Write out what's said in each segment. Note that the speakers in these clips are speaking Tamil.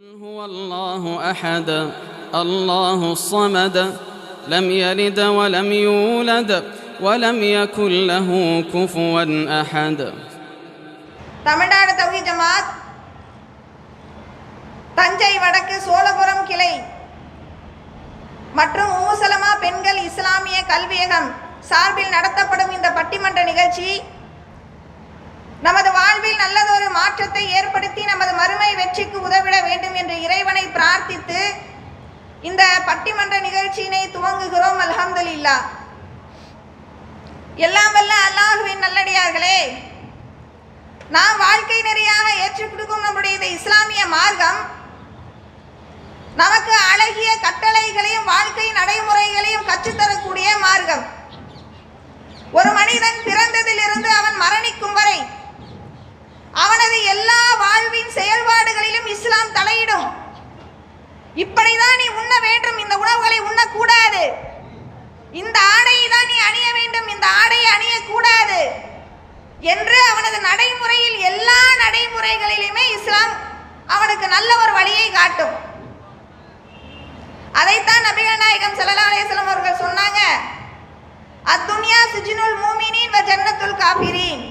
هو الله أحد الله الصمد لم يلد ولم يولد ولم يكن له كفوا أحد. தமிழ்நாடு தௌஹீத் ஜமாத் தஞ்சை வடக்கு சோழபுரம் கிளை மற்றும் உம்மு சலமா பெண்கள் இஸ்லாமிய கல்வியகம் சார்பில் நடத்தப்படும் இந்த பட்டிமன்ற நிகழ்ச்சி நமது வாழ்வில் நல்லதொரு மாற்றத்தை ஏற்படுத்தி நமது மறுமை வெற்றிக்கு உதவிட வேண்டும் என்று இறைவனை பிரார்த்தித்து இந்த பட்டிமன்ற நிகழ்ச்சியினை துவங்குகிறோம். அல்ஹம்துலில்லாஹ். எல்லாம் வல்ல அல்லாஹ்வின் நல்லடியார்களே, நாம் வாழ்க்கை நெறியாக ஏற்றுக் கொடுக்கும் நம்முடைய இந்த இஸ்லாமிய மார்க்கம் நமக்கு அழகிய கட்டளைகளையும் வாழ்க்கை நடைமுறைகளையும் கற்றுத்தரக்கூடிய மார்க்கம். ஒரு மனிதன் பிறந்ததிலிருந்து அவன் மரணிக்கும் வரை அவனது எல்லா வாழ்வின் செயல்பாடுகளிலும் இஸ்லாம் தலையிடும். இப்படிதான் நீ உண்ண வேண்டும், இந்த உணவுகளை உண்ணக்கூடாது, இந்த ஆடையை தான் நீ அணிய வேண்டும், இந்த ஆடையை அணியக்கூடாது என்று அவனது நடைமுறையில் எல்லா நடைமுறைகளிலுமே இஸ்லாம் அவனுக்கு நல்ல ஒரு வழியை காட்டும். அதைத்தான் நபிகள் நாயகம் ஸல்லல்லாஹு அலைஹி வஸல்லம் அவர்கள் சொன்னாங்க, அத்துன்யா சிஜ்னுல் மூமினீன் வ ஜன்னத்துல் காஃபிரீன்.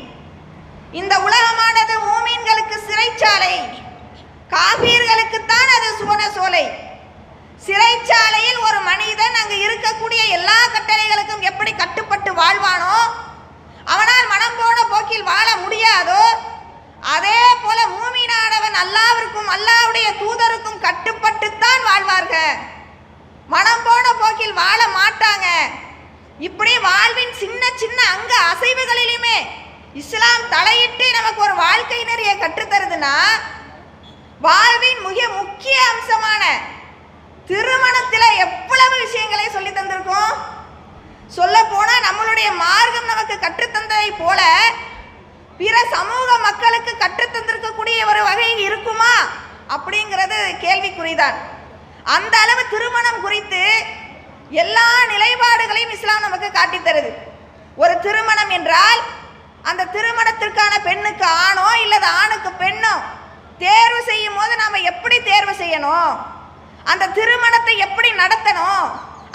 இந்த உலகமானது மூமின்களுக்கு சிறைச்சாலை, காஃபிர்களுக்கு தான் அது சுவன சோலை. சிறைச்சாலையில் ஒரு மனிதன் அங்கு இருக்கக்கூடிய எல்லா கட்டளைகளுக்கும் எப்படி கட்டுப்பட்டு வாழ்வானோ, அவனால் மனம் போன போக்கில் வாழ முடியாதோ, அதே போல மூமினானவன் அல்லாஹ்விற்கும் அல்லாஹ்வுடைய தூதருக்கும் கட்டுப்பட்டுத்தான் வாழ்வார்கள், மனம் போன போக்கில் வாழ மாட்டாங்க. இப்படி வாழ்வின் சின்ன சின்ன அங்க அசைவுகளிலுமே இஸ்லாம் தலையிட்டு நமக்கு ஒரு வாழ்க்கை நெறியை கற்றுத்தருதுன்னா, வாழ்வின் மிக முக்கிய அம்சமான திருமணத்தில் எவ்வளவு விஷயங்களை சொல்லி தந்திருக்கோம். சொல்ல போனா நம்மளுடைய மார்க்கம் நமக்கு கற்றுத்தந்ததை போல பிற சமூக மக்களுக்கு கற்றுத்தந்திருக்கக்கூடிய ஒரு வகை இருக்குமா அப்படிங்கிறது கேள்விக்குறிதான். அந்த அளவு திருமணம் குறித்து எல்லா நிலைப்பாடுகளையும் இஸ்லாம் நமக்கு காட்டித்தருது. ஒரு திருமணம் என்றால் அந்த திருமணத்திற்கான பெண்ணுக்கு ஆணோ இல்லது ஆணுக்கு பெண்ணோ தேர்வு செய்யும் போது நாம எப்படி தேர்வு செய்யணும், அந்த திருமணத்தை எப்படி நடத்தணும்,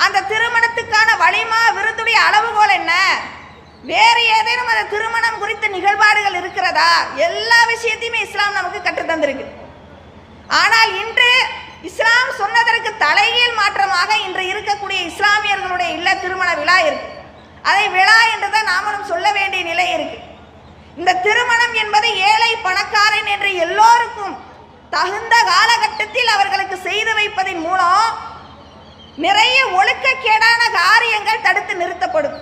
அந்த திருமணத்துக்கான வலிமா விருதுடைய அளவுகோல் என்ன, வேறு ஏதேனும் அந்த திருமணம் குறித்த நிகழ்பாடுகள் இருக்கிறதா, எல்லா விஷயத்தையுமே இஸ்லாம் நமக்கு கற்றுத்தந்திருக்கு. ஆனால் இன்று இஸ்லாம் சொன்னதற்கு தலைகீழ் மாற்றமாக இன்று இருக்கக்கூடிய இஸ்லாமியர்களுடைய இல்ல திருமண விழா இருக்கு. அதை விழா என்றுதான் நாமளும் சொல்ல வேண்டிய நிலை இருக்கு. இந்த திருமணம் என்பது ஏழை பணக்காரன் என்று எல்லோருக்கும் தகுந்த காலகட்டத்தில் அவர்களுக்கு செய்து வைப்பதன் மூலம் நிறைய ஒழுக்கக்கேடான காரியங்கள் தடுத்து நிறுத்தப்படும்.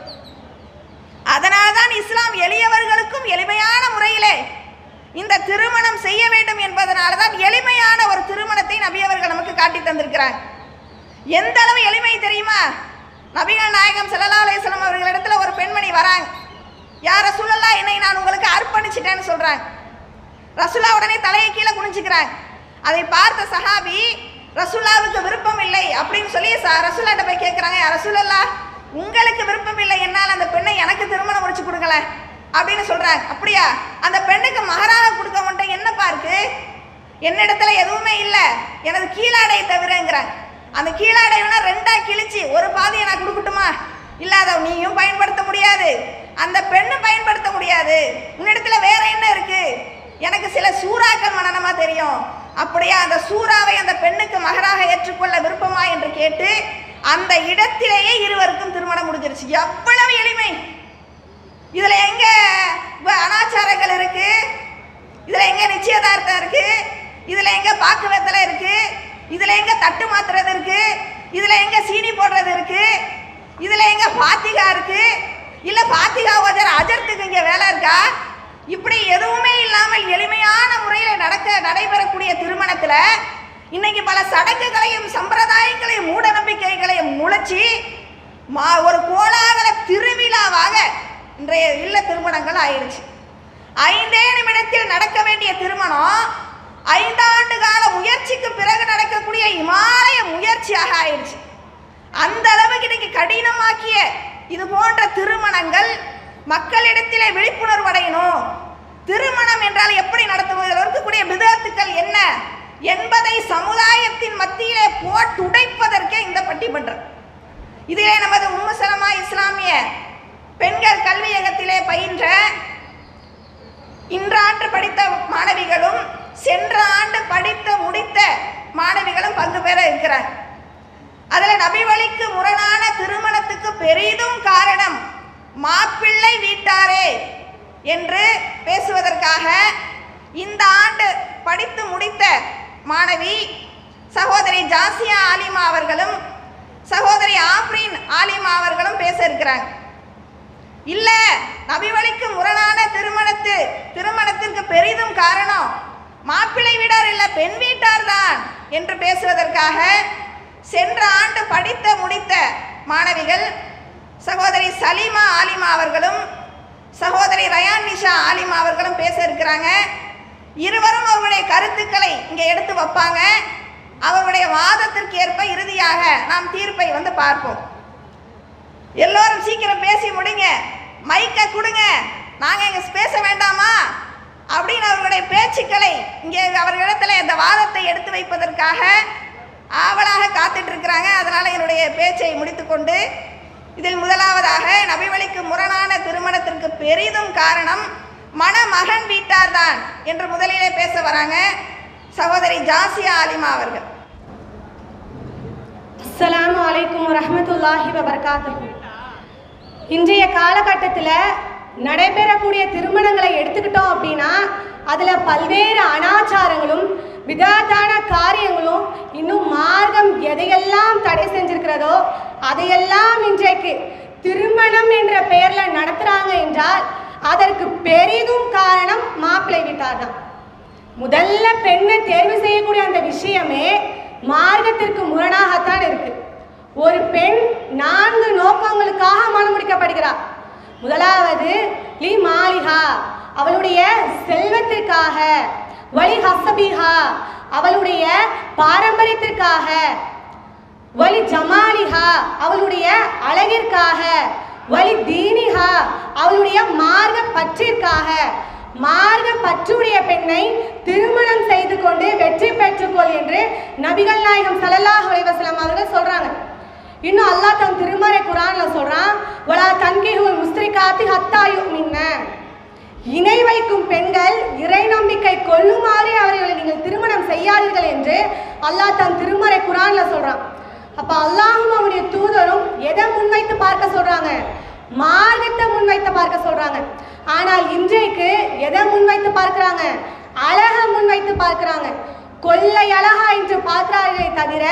அதனால்தான் இஸ்லாம் எளியவர்களுக்கும் எளிமையான முறையிலே இந்த திருமணம் செய்ய வேண்டும் என்பதனால்தான் எளிமையான ஒரு திருமணத்தை நபி அவர்கள் நமக்கு காட்டி தந்திருக்கிறாங்க. எந்த அளவு எளிமை தெரியுமா? நபிகள் நாயகம் ஸல்லல்லாஹு அலைஹி வஸல்லம் அவர்களிடத்துல ஒரு பெண்மணி வராங்க. யா ரசூலல்லாஹ், என்னை நான் உங்களுக்கு அர்ப்பணிச்சிட்டேன்னு சொல்றாங்க. ரசூலா உடனே தலையை கீழே குனிஞ்சுக்கிறாங்க. அதை பார்த்த சஹாபி ரசூலாவுக்கு விருப்பம் இல்லை அப்படின்னு சொல்லி ரசூலாட்ட போய் கேட்குறாங்க, யா ரசூலல்லாஹ், உங்களுக்கு விருப்பம் இல்லை, என்னால் அந்த பெண்ணை எனக்கு திருமணம் முடிச்சு கொடுக்கல அப்படின்னு சொல்றாங்க. அப்படியா? அந்த பெண்ணுக்கு மகராக கொடுக்க மாட்டேன், என்னப்பா இருக்கு, என்னிடத்துல எதுவுமே இல்லை, எனது கீழாடையை தவிரங்கிறாங்க. அந்த கீழாடைனா ரெண்டா கிழிச்சு ஒரு பாதியை நான் கொடுக்கட்டுமா? இல்லாத நீயும் பயன்படுத்த முடியாது, அந்த பெண்ணும் பயன்படுத்த முடியாது, உன்னிடத்துல வேற என்ன இருக்கு, எனக்கு சில சூறாக்கள் மனநமா தெரியும், அப்படியா அந்த சூறாவை அந்த பெண்ணுக்கு மகராக ஏற்றுக்கொள்ள விருப்பமா என்று கேட்டு அந்த இடத்திலேயே இருவருக்கும் திருமணம் முடிஞ்சிருச்சு. எவ்வளவு எளிமை! இதுல எங்க அனாச்சாரங்கள் இருக்கு, இதுல எங்க நிச்சயதார்த்தம் இருக்கு, இதுல எங்க பாக்கு வெத்தலை இருக்கு, இதுல எங்க தட்டு மாத்துறது இருக்கு, இதுல எங்க சீனி போடுறது இருக்கு, இதுல எங்க பாத்திகா இருக்கு, இல்ல பாத்திகா அஜர்த்துக்கு இங்க வேலை இருக்கா? இப்படி எதுவுமே இல்லாமல் எளிமையான முறையில் நடைபெறக்கூடிய திருமணத்துல இன்னைக்கு பல சடங்குகளையும் சம்பிரதாயங்களையும் மூட நம்பிக்கைகளையும் நுழைச்சி ஒரு கோலாகல திருவிழாவாக இன்றைய இல்ல திருமணங்கள் ஆயிடுச்சு. 5 நிமிடத்தில் நடக்க வேண்டிய திருமணம் 5 ஆண்டு கால முயற்சிக்கு பிறகு நடக்கக்கூடிய இமாலய முயற்சியாக ஆயிடுச்சு. அந்த அளவுக்கு இன்னைக்கு கடினமாக்கிய இது போன்ற திருமணங்கள் மக்களிடத்திலே விழிப்புணர்வு அடையணும். திருமணம் என்றால் எப்படி நடத்துவது, இருக்கக்கூடிய பிதஅத்துக்கள் என்ன என்பதை சமுதாயத்தின் மத்தியிலே போட்டுடைப்பதற்கே இந்த பட்டிமன்றம். இதிலே நமது உம்மு சலமா இஸ்லாமிய பெண்கள் கல்வியகத்திலே பயின்ற இன்றாண்டு படித்த மாணவிகளும் சென்ற ஆண்டு படித்து முடித்த மாணவிகளும் பங்கு பெற இருக்கிறார். அதில் நபி வழிக்கு முரணான திருமணத்துக்கு பெரிதும் காரணம் மாப்பிள்ளை வீட்டாரே என்று பேசுவதற்காக இந்த ஆண்டு படித்து முடித்த மாணவி சகோதரி ஜாசியா ஆலிமா அவர்களும் சகோதரி ஆப்ரீன் ஆலிமா அவர்களும் பேச இருக்கிறாங்க. இல்ல, நபி வழிக்கு முரணான திருமணத்திற்கு பெரிதும் காரணம் மாப்பிள்ளை வீட்டார் இல்ல பெண் வீட்டார் தான் என்று பேசுவதற்காக சென்ற ஆண்டு படித்து முடித்த மாணவிகள் சகோதரி சலீமா ஆலிமா அவர்களும் சகோதரி ரயான் நிஷா ஆலிமா அவர்களும் பேச இருக்கிறாங்க. இருவரும் அவருடைய கருத்துக்களை இங்கே எடுத்து வைப்பாங்க. அவருடைய வாதத்திற்கு ஏற்ப இறுதியாக நாம் தீர்ப்பை பார்ப்போம். எல்லோரும் சீக்கிரம் பேசி முடிங்க, மைக்கை கொடுங்க, நாங்கள் இங்கே பேச வேண்டாமா அப்படின்னு அவர்களுடைய பேச்சுக்களை இங்கே அவர்களிடத்தில் இந்த வாதத்தை எடுத்து வைப்பதற்காக ஆவலாக காத்துட்டு இருக்கிறாங்க. அதனால் என்னுடைய பேச்சை முடித்துக்கொண்டு, இதில் முதலாவதாக நபி வழிக்கு முரணான திருமணத்திற்கு பெரிதும் காரணம் மணமகன் வீட்டார் தான் என்று முதலிலே பேச வராங்க சகோதரி ஜாசியா ஆலிமா அவர்கள். அஸ்ஸலாமு அலைக்கும் வரஹ்மத்துல்லாஹி வபரகாத்துஹு. இன்றைய காலகட்டத்தில் நடைபெறக்கூடிய திருமணங்களை எடுத்துக்கிட்டோம் அப்படின்னா அதில் பல்வேறு அனாச்சாரங்களும் விதாத்தான காரியங்களும் இன்னும் மார்க்கம் எதையெல்லாம் தடை செஞ்சிருக்கிறதோ அதையெல்லாம் இன்றைக்கு திருமணம் என்ற பெயரில் நடத்துகிறாங்க என்றால் அதற்கு பெரிதும் காரணம் மாப்பிள்ளை வீட்டார் தான். முதல்ல பெண்ணை தேர்வு செய்யக்கூடிய அந்த விஷயமே மார்க்கத்திற்கு முரணாகத்தான் இருக்கு. ஒரு பெண் 4 நோக்கங்களுக்காக மனம் முடிக்கப்படுகிறார். முதலாவது லி மாலிஹா, அவளுடைய செல்வத்திற்காக, வலி ஹசபிஹா, அவளுடைய பாரம்பரியத்திற்காக, வலி ஜமாலிஹா, அவளுடைய அழகிற்காக, வலி தீனிஹா, அவளுடைய மார்க்க பற்றிற்காக. மார்க்க பற்றுடைய பெண்ணை திருமணம் செய்து கொண்டு வெற்றி பெற்றுக்கொள் என்று நபிகள் நாயகம் ஸல்லல்லாஹு அலைஹி வஸல்லம் அவர்கள் சொல்றாங்க. இன்னும் அல்லாஹ் தன் திருமறை குர்ஆன்ல சொல்றான், வலா தன்கிஹுல் முஸ்ரிகாத்தி ஹத்தா யுமின்ன, இணை வைக்கும் பெண்கள் இறை நம்பிக்கை கொள்ளுமாறு அவர்களை நீங்கள் திருமணம் செய்யாதீர்கள் என்று அல்லாஹ் தன் திருமறை குர்ஆன்ல சொல்றான். அப்ப அல்லாஹ்வும் அவருடைய தூதரும் எதை முன்வைத்து பார்க்க சொல்றாங்க? மார்க்கத்தை முன்வைத்து பார்க்க சொல்றாங்க. ஆனால் இன்றைக்கு எதை முன்வைத்து பார்க்கிறாங்க? அழகை முன்வைத்து பார்க்கிறாங்க. கொள்ளை அழகா என்று பார்க்கிறார்களே தவிர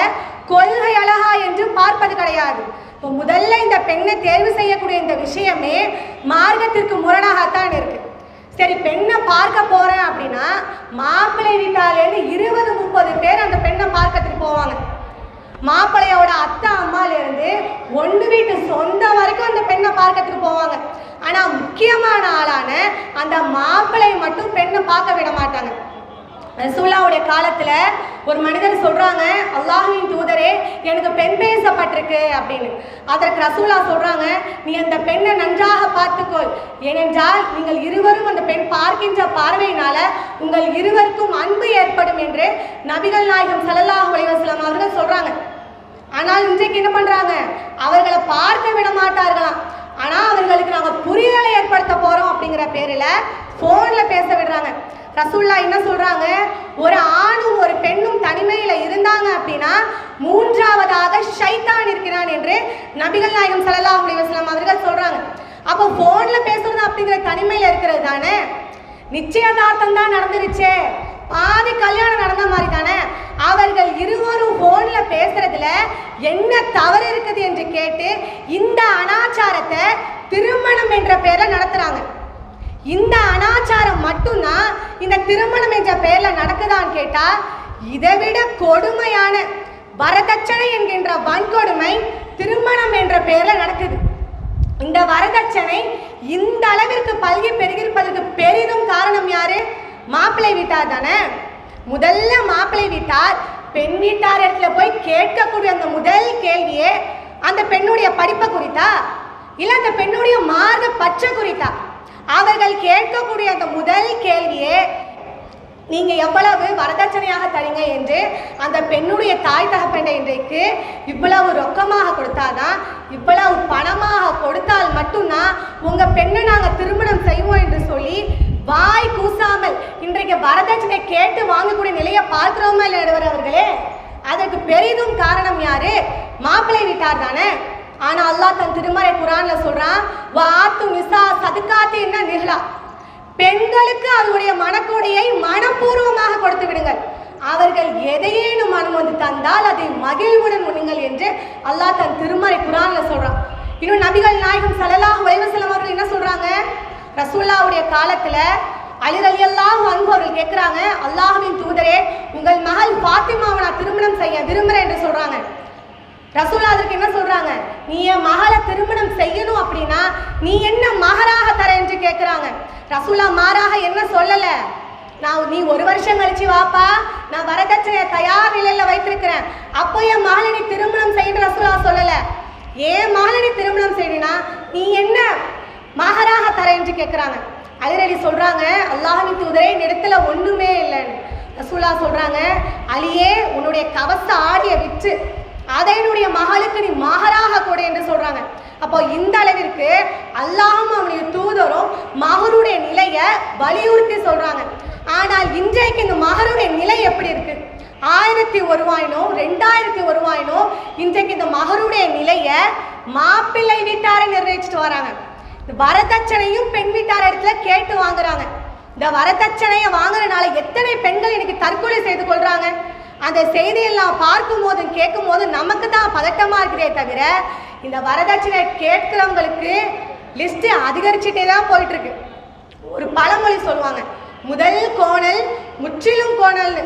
கொள்கை அழகா என்று பார்ப்பது கிடையாது. இப்போ முதல்ல இந்த பெண்ணை தேர்வு செய்யக்கூடிய இந்த விஷயமே மார்க்கத்திற்கு முரணாகத்தான் இருக்கு. சரி, பெண்ணை பார்க்க போறேன் அப்படின்னா மாப்பிள்ளை வீட்டாலேருந்து 20-30 பேர் அந்த பெண்ணை பார்க்கறதுக்கு போவாங்க. மாப்பிள்ளையோட அத்தை அம்மாலேருந்து ஒன்று வீட்டு சொந்தம் வரைக்கும் அந்த பெண்ணை பார்க்கறதுக்கு போவாங்க. ஆனால் முக்கியமான ஆளான அந்த மாப்பிள்ளையை மட்டும் பெண்ணை பார்க்க விட மாட்டாங்க. ரசூலுல்லாஹ்வுடைய காலத்தில் ஒரு மனிதர் சொல்கிறாங்க, அல்லாஹ்வின் தூதரே எனக்கு பெண் பேசப்பட்டிருக்கு அப்படின்னு. அதற்கு ரசூலுல்லாஹ் சொல்கிறாங்க, நீ அந்த பெண்ணை நன்றாக பார்த்துக்கொள், ஏனென்றால் நீங்கள் இருவரும் அந்த பெண் பார்க்கின்ற பார்வையினால உங்கள் இருவருக்கும் அன்பு ஏற்படும் என்று நபிகள் நாயகம் ஸல்லல்லாஹு அலைஹி வஸல்லம் அவர்கள் சொல்கிறாங்க. ஆனால் இன்றைக்கு என்ன பண்ணுறாங்க? அவர்களை பார்க்க விட மாட்டார்களாம். ஆனால் அவர்களுக்கு நாங்கள் புரிதலை ஏற்படுத்த போகிறோம் அப்படிங்கிற பேரில் ஃபோனில் பேச விடுறாங்க. ரசூலுல்லாஹ் என்ன சொல்கிறாங்க? ஒரு ஆணும் ஒரு பெண்ணும் தனிமையில் இருந்தாங்க அப்படின்னா 3ஆவதாக ஷைத்தான் இருக்கிறான் என்று நபிகள் நாயகம் ஸல்லல்லாஹு அலைஹி வஸல்லம் அவர்கள் சொல்கிறாங்க. அப்போ ஃபோனில் பேசுறது அப்படிங்கிற தனிமையில் இருக்கிறது தானே. நிச்சயதார்த்தம் தான் நடந்துருச்சே, பாதி கல்யாணம் நடந்த மாதிரி தானே. அவர்கள் இருவரும் ஃபோனில் பேசுறதுல என்ன தவறு இருக்குது என்று கேட்டு இந்த அனாச்சாரத்தை திருமணம் என்ற பேரில் நடத்துகிறாங்க. இந்த அனாச்சாரம் மட்டும்தான் இந்த திருமணம் என்ற பெயரில் நடக்குதான்னு கேட்டால் இதை விட கொடுமையான வரதட்சணை என்கின்ற வன்கொடுமை திருமணம் என்ற பெயரில் நடக்குது. இந்த வரதட்சணை இந்த அளவிற்கு பல்கி பெருகிருப்பதற்கு பெரிதும் காரணம் யாரு? மாப்பிள்ளை வீட்டார் தானே. முதல்ல மாப்பிள்ளை வீட்டார் பெண் வீட்டார் இடத்துல போய் கேட்கக்கூடிய அந்த முதல் கேள்வியே அந்த பெண்ணுடைய படிப்பை குறித்தா இல்லை அந்த பெண்ணுடைய மார்க்க பற்ற குறித்தா? அவர்கள் கேட்கக்கூடிய அந்த முதல் கேள்வியே நீங்கள் எவ்வளவு வரதட்சணையாக தரீங்க என்று அந்த பெண்ணுடைய தாய் தகப்பன் இன்றைக்கு இவ்வளவு ரொக்கமாக கொடுத்தாதான், இவ்வளவு பணமாக கொடுத்தால் மட்டும்தான் உங்கள் பெண்ணை நாங்கள் திருமணம் செய்வோம் என்று சொல்லி வாய் கூசாமல் இன்றைக்கு வரதட்சணை கேட்டு வாங்கக்கூடிய நிலையை பார்க்கிறோமா இல்லை நடுவர் அவர்களே? அதற்கு பெரிதும் காரணம் யாரு? மாப்பிள்ளை வீட்டார் தானே. ஆனால் அல்லாஹ் தன் திருமறை குர்ஆன்ல சொல்றான், வாத்து நிசா சதுக்காத்து என்ன நிகழா, பெண்களுக்கு அவருடைய மனக்கொடையை மனப்பூர்வமாக கொடுத்து விடுங்கள், அவர்கள் எதையேனும் மனம் வந்து தந்தால் அதை மகிழ்வுடன் உண்ணுங்கள் என்று அல்லாஹ் தன் திருமறை குர்ஆன்ல சொல்றான். இன்னும் நபிகள் நாயகம் ஸல்லல்லாஹு அலைஹி வஸல்லம் அவர்கள் என்ன சொல்றாங்க? ரசூலுல்லாஹ்வுடைய காலத்துல அலி ரலியல்லாஹு அன்ஹு அவர்கள் கேட்குறாங்க, அல்லாஹ்வின் தூதரே, உங்கள் மகள் ஃபாத்திமாவை நான் திருமணம் செய்ய விரும்புகிறேன் என்று சொல்றாங்க. ரசூலுல்லாஹ் அதற்கு என்ன சொல்றாங்க? நீ என் மகளை திருமணம் செய்யணும் அப்படின்னா நீ என்ன மகராக தர என்று கேட்குறாங்க. ரசூலுல்லாஹ் மாறாக என்ன சொல்லல, நீ 1 வருஷம் கழிச்சு வாப்பா, நான் வரதட்சணையை தயார் நிலையில வைத்திருக்கிறேன், அப்போ என் மகளை நீ திருமணம் செய்ய ரசூலுல்லாஹ் சொல்லல. ஏன் மகளை நீ திருமணம் செய்யணும்னா நீ என்ன மகராக தர என்று கேட்குறாங்க. அலி சொல்றாங்க, அல்லாஹ்வின் தூதரே, இடத்துல ஒண்ணுமே இல்லைன்னு. ரசூலுல்லாஹ் சொல்றாங்க, அலியே, உன்னுடைய கவச ஆடியை விற்று அதை என்னுடைய மகளுக்கு நீ மகராக கொடு என்று சொல்றாங்க. அப்போ இந்த அளவிற்கு அல்லாஹும் அவனுடைய தூதரும் மகருடைய நிலையை வலியுறுத்தி சொல்றாங்க. ஆனால் இன்றைக்கு இந்த மகருடைய நிலை எப்படி இருக்கு? 1001 ரூபாயினோ 2000 ரூபாயினோ இன்றைக்கு இந்த மகருடைய நிலையை மாப்பிள்ளை வீட்டாரை நிர்ணயிச்சுட்டு வராங்க. வரதட்சணையும் பெண் வீட்டார் இடத்துல கேட்டு வாங்குறாங்க. இந்த வரதட்சணையை வாங்குறதுனால எத்தனை பெண்கள் இன்னைக்கு தற்கொலை செய்து கொள்றாங்க. அந்த செய்தியெல்லாம் பார்க்கும் போதும் கேட்கும் போது நமக்கு தான் பதட்டமா இருக்கிறதே தவிர, இந்த வரதட்சணை கேட்கிறவங்களுக்கு லிஸ்ட் அதிகரிச்சுட்டே தான் போயிட்டு இருக்கு. ஒரு பழமொழி சொல்லுவாங்க, முதல் கோணல் முற்றிலும் கோணல்.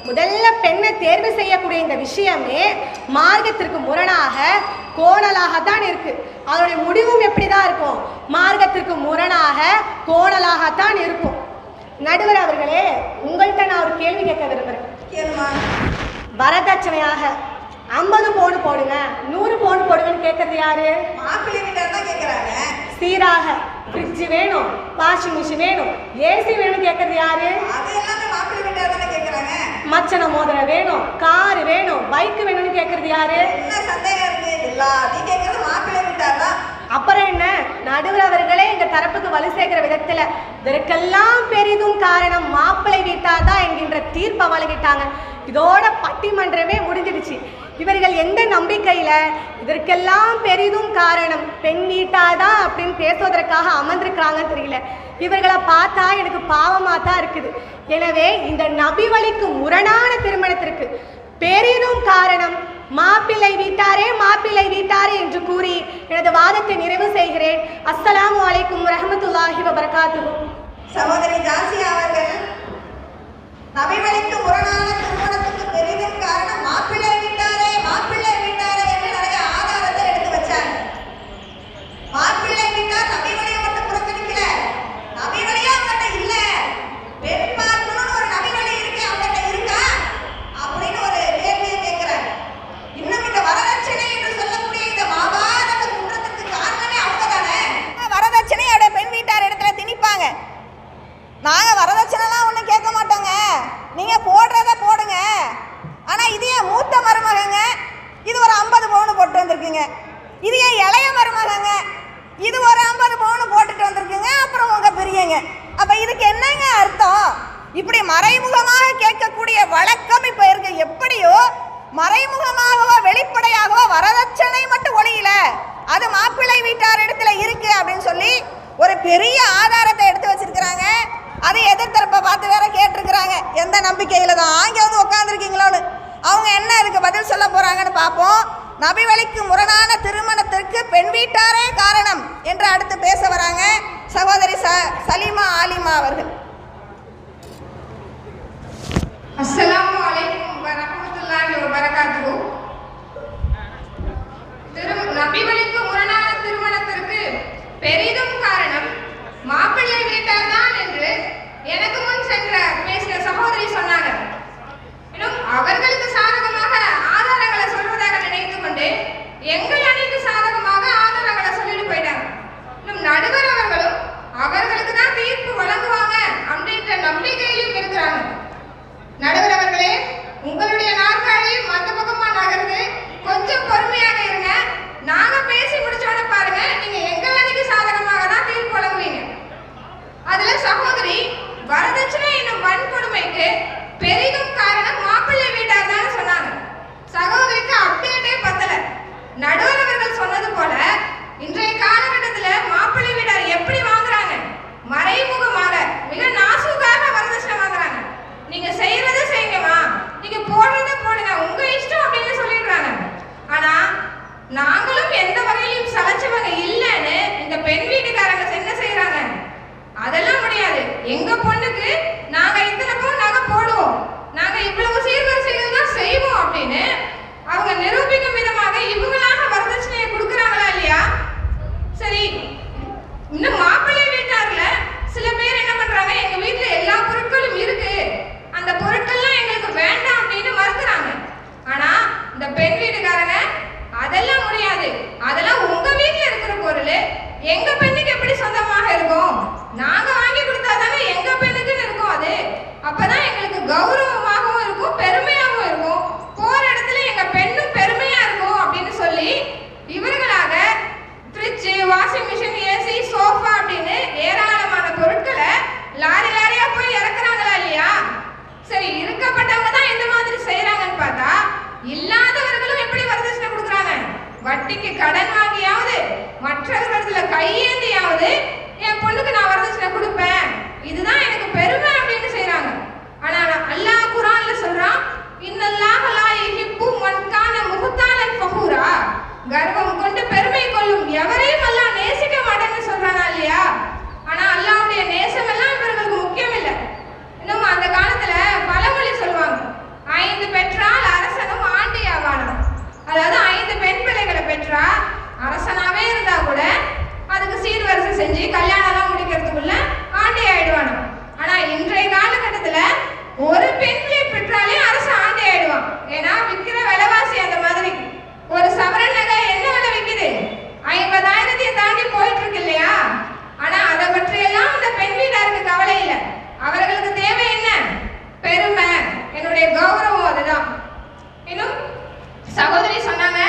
முதல்ல பெண்ணை தேர்வு செய்யக்கூடிய இந்த விஷயமே மார்க்கத்திற்கு முரணாக கோணலாகத்தான் இருக்கு. அதனுடைய முடிவும் எப்படிதான் இருக்கும்? மார்க்கத்திற்கு முரணாக கோணலாகத்தான் இருக்கும். நடுவர் அவர்களே, உங்கள்கிட்ட நான் ஒரு கேள்வி கேட்க விரும்புகிறேன். வரதட்சணையாக 50 பவுன் போடுங்க, 100 பவுன் போடுங்கன்னு கேட்கறது யாரு? மாப்பிள்ளை வீட்டார் தான் கேட்குறாங்க. சீராக ஃப்ரிட்ஜ் வேணும், வாஷிங் மிஷின் வேணும், ஏசி வேணும் கேட்கறது யாரு? அது எல்லாமே மாப்பிள்ளை வீட்டார் தானே கேட்குறாங்க. மச்சன மோதிரம் வேணும், கார் வேணும், பைக் வேணும்னு கேட்கறது யாரு? என்ன சந்தேகம் இருக்கு? எல்லாத்தையும் கேட்கறது மாப்பிள்ளை வீட்டார் தான். அப்புறம் என்ன? நடுவர் அவர்களே எங்க தரப்புக்கு வலு சேர்க்கிற விதத்துல இதற்கெல்லாம் பெரிதும் காரணம் மாப்பிள்ளை வீட்டார் தான் என்கின்ற தீர்ப்பை வழங்கிட்டாங்க. இதோட பட்டிமன்றமே முடிஞ்சிடுச்சு. இவர்கள் எந்த நம்பிக்கையில இதற்கெல்லாம் பெரிதும் காரணம் பெண் வீட்டார் தான் அப்படின்னு பேசுவதற்காக அமர்ந்திருக்கிறாங்கன்னு தெரியல. இவர்களை பார்த்தா எனக்கு பாவமா தான் இருக்குது. எனவே இந்த நபி வழிக்கு முரணான திருமணத்திற்கு பெரிதும் காரணம் மாப்பிள்ளை வீட்டாரே, மாப்பிள்ளை வீட்டாரே என்று கூறி எனது வாதத்தை நிறைவு செய்கிறேன். அஸ்ஸலாமு அலைக்கும் வரஹ்மத்துல்லாஹி வபரகாத்துஹு. சகோதரி ஜாசியா அவர்கள் நபி வழிக்கு முரணான திருமணத்துக்கு பெரிதும் காரணம் மாப்பிள்ளை வீட்டாரே, மாப்பிள்ளை வீட்டாரே என்று நிறைய ஆதாரத்தை எடுத்து வச்சாங்க. மாப்பிள்ளை வீட்டார் நபி வழியை மட்டும் புறக்கணிக்கல, நபி வழியா அவங்ககிட்ட இல்ல, பெண் பார்க்கணும்னு ஒரு நபி வழி இருக்கு, அவங்ககிட்ட இருக்கா அப்படின்னு ஒரு கேள்வியை கேட்கிறாங்க. இன்னும் இந்த வரதட்சணை என்று சொல்லக்கூடிய இந்த மாபாதக குற்றத்துக்கு காரணமே அவங்க தானே. வரதட்சணை அவருடைய பெண் வீட்டார் இடத்துல திணிப்பாங்க. நாங்க வரதட்சணைலாம் ஒன்றும் கேட்க மாட்டோங்க, நீங்க போடுறத போடுங்க. ஆனா இது ஏன் மூத்த மருமகங்க, இது ஒரு 50 பவுன் போட்டு வந்திருக்குங்க. இது ஏன் இளைய மருமகங்க, இது ஒரு 50 பவுன் போட்டுட்டு வந்திருக்குங்க. அப்புறம் உங்க பெரியங்க. அப்ப இதுக்கு என்னங்க அர்த்தம்? இப்படி மறைமுகமாக கேட்கக்கூடிய வழக்கம் இப்ப இருக்கு. எப்படியோ மறைமுகமாகவோ வெளிப்படையாகவோ வரதட்சணை மட்டும் ஒளியில அது மாப்பிள்ளை வீட்டார் இடத்துல இருக்கு அப்படின்னு சொல்லி ஒரு பெரிய ஆதாரத்தை எடுத்து வச்சிருக்கிறாங்க. அதை எதிர்த்தரப்பை பார்த்து வேற கேட்டிருக்கிறாங்க. எந்த நம்பிக்கையில தான் அங்கே வந்து உட்காந்துருக்கீங்களோன்னு அவங்க என்ன இதுக்கு பதில் சொல்ல போறாங்கன்னு பார்ப்போம். நபி வழிக்கு முரணான திருமணத்திற்கு பெண் வீட்டாரே காரணம் என்று அடுத்து பேச வராங்க சகோதரி சலீமா ஆலிமா அவர்கள். அஸ்ஸலாமு அலைக்கும் வரஹ்மத்துல்லாஹி வபரகாத்துஹு. நபி வழிக்கு முரணான திருமணத்திற்கு பெரிதும் காரணம் மாப்பிள்ளை வீட்டார் தான் என்று எனக்கு முன் சென்ற பேசிய சகோதரி சொன்னாங்க. இன்னும் அவர்களுக்கு சாதகமாக ஆதாரங்களை சொல்வதாக நினைத்து கொண்டு எங்கள் அணிக்கு சாதகமாக ஆதாரங்களை சொல்லிட்டு போயிட்டாங்க. இன்னும் நடுவர் அவர்களும் அவர்களுக்கு தான் தீர்ப்பு வழங்குவாங்க அப்படின்ற நம்பிக்கையிலும் இருக்கிறாங்க. நாங்களும் எந்த வகையிலும் சலைச்சவங்க இல்லைன்னு இந்த பெண் வீட்டுக்காரங்க என்ன செய்யறாங்க? அதெல்லாம் முடியாது, எங்க பொண்ணுக்கு நாங்க இத்தனை பவுன் நகை போடுவோம், நாங்க இவ்வளவு சீர்வரிசைகள் தான் செய்வோம் அப்படின்னு அவங்க நிரூபிக்கும் விதமாக இவங்களாக வரதட்சணையை கொடுக்கறாங்களா இல்லையா? சரி, இன்னும் மாப்பிள்ளை வீட்டார்ல சில பேர் என்ன பண்றாங்க, எங்க வீட்டுல எல்லா பொருட்களும் இருக்கு, அந்த பொருட்கள்லாம் எங்களுக்கு வேண்டாம் அப்படின்னு மறுக்கிறாங்க. ஆனா இந்த பெண் வீட்டுக்காரங்க அதெல்லாம் முடியாது, அதெல்லாம் உங்க வீட்டுல இருக்கிற பொருள் எங்க பெண்ணுக்கு எப்படி சொந்தமாக இருக்கும், நாங்க வாங்கி கொடுத்தாதானே எங்க பெண்ணுக்குன்னு இருக்கும், அது அப்பதான் எங்களுக்கு கௌரவமாகவும் இருக்கும், பெருமையாகவும் இருக்கும், போற இடத்துல எங்க பெண்ணும் பெருமையா இருக்கும் அப்படின்னு சொல்லி இவர்களாக fridge, washing machine, AC, sofa அப்படின்னு ஏராளமான பொருட்களை லாரி லாரியா போய் இறக்குறாங்களா இல்லையா? சரி, இருக்கப்பட்டவங்க தான் இந்த மாதிரி செய்யறாங்கன்னு பார்த்தா இல்லாதவர்களும் எப்படி வரதட்சணை கொடுக்குறாங்க? வட்டிக்கு கடன் வாங்கியாவது மற்றவர்களிடத்துல கையேந்தியாவது என் பொண்ணுக்கு நான் வரதட்சணை கொடுப்பேன், இதுதான் எனக்கு பெருமை அப்படின்னு செய்யறாங்க. ஆனா அல்லாஹ் குர்ஆன்ல சொல்றான், இன்னல்லாஹ லா யுஹிப்பு மன் கான முஹ்தாலன் ஃபஹூரா, கர்வம் கொண்டு பெருமை கொள்ளும் எவரையும் அல்லாஹ் நேசிக்க மாட்டேன்னு சொல்றானா இல்லையா? ஆனா அல்லாஹ்வுடைய நேசம் எல்லாம் இவர்களுக்கு முக்கியம் இல்லை. இன்னும் அந்த காலத்துல பழமொழி சொல்லுவாங்க, 5 பெற்றால் அரசனும் ஆண்டியாவானாம். அதாவது 5 பெண் பிள்ளைகளை பெற்றா அரசனாவே இருந்தா கூட அதுக்கு சீர்வரிசை செஞ்சு கல்யாணம் எல்லாம் முடிக்கிறதுக்குள்ள ஆண்டி ஆயிடுவானு. ஆனா இன்றைய காலகட்டத்துல ஒரு பெண் பிள்ளை பெற்றாலே அரசு ஆண்டி ஆயிடுவான். ஏன்னா விற்கிற விலைவாசி அந்த மாதிரி. ஒரு சவரன் நகை என்ன விலை விற்குது? 50,000 தாண்டி போயிட்டு இருக்கு இல்லையா? ஆனா அதை பற்றி எல்லாம் இந்த பெண் வீட்டாருக்கு கவலை இல்லை. அவர்களுக்கு தேவை என்ன? பெருமை, என்னுடைய கௌரவம், அதுதான். இன்னும் சகோதரி சொன்னாங்க,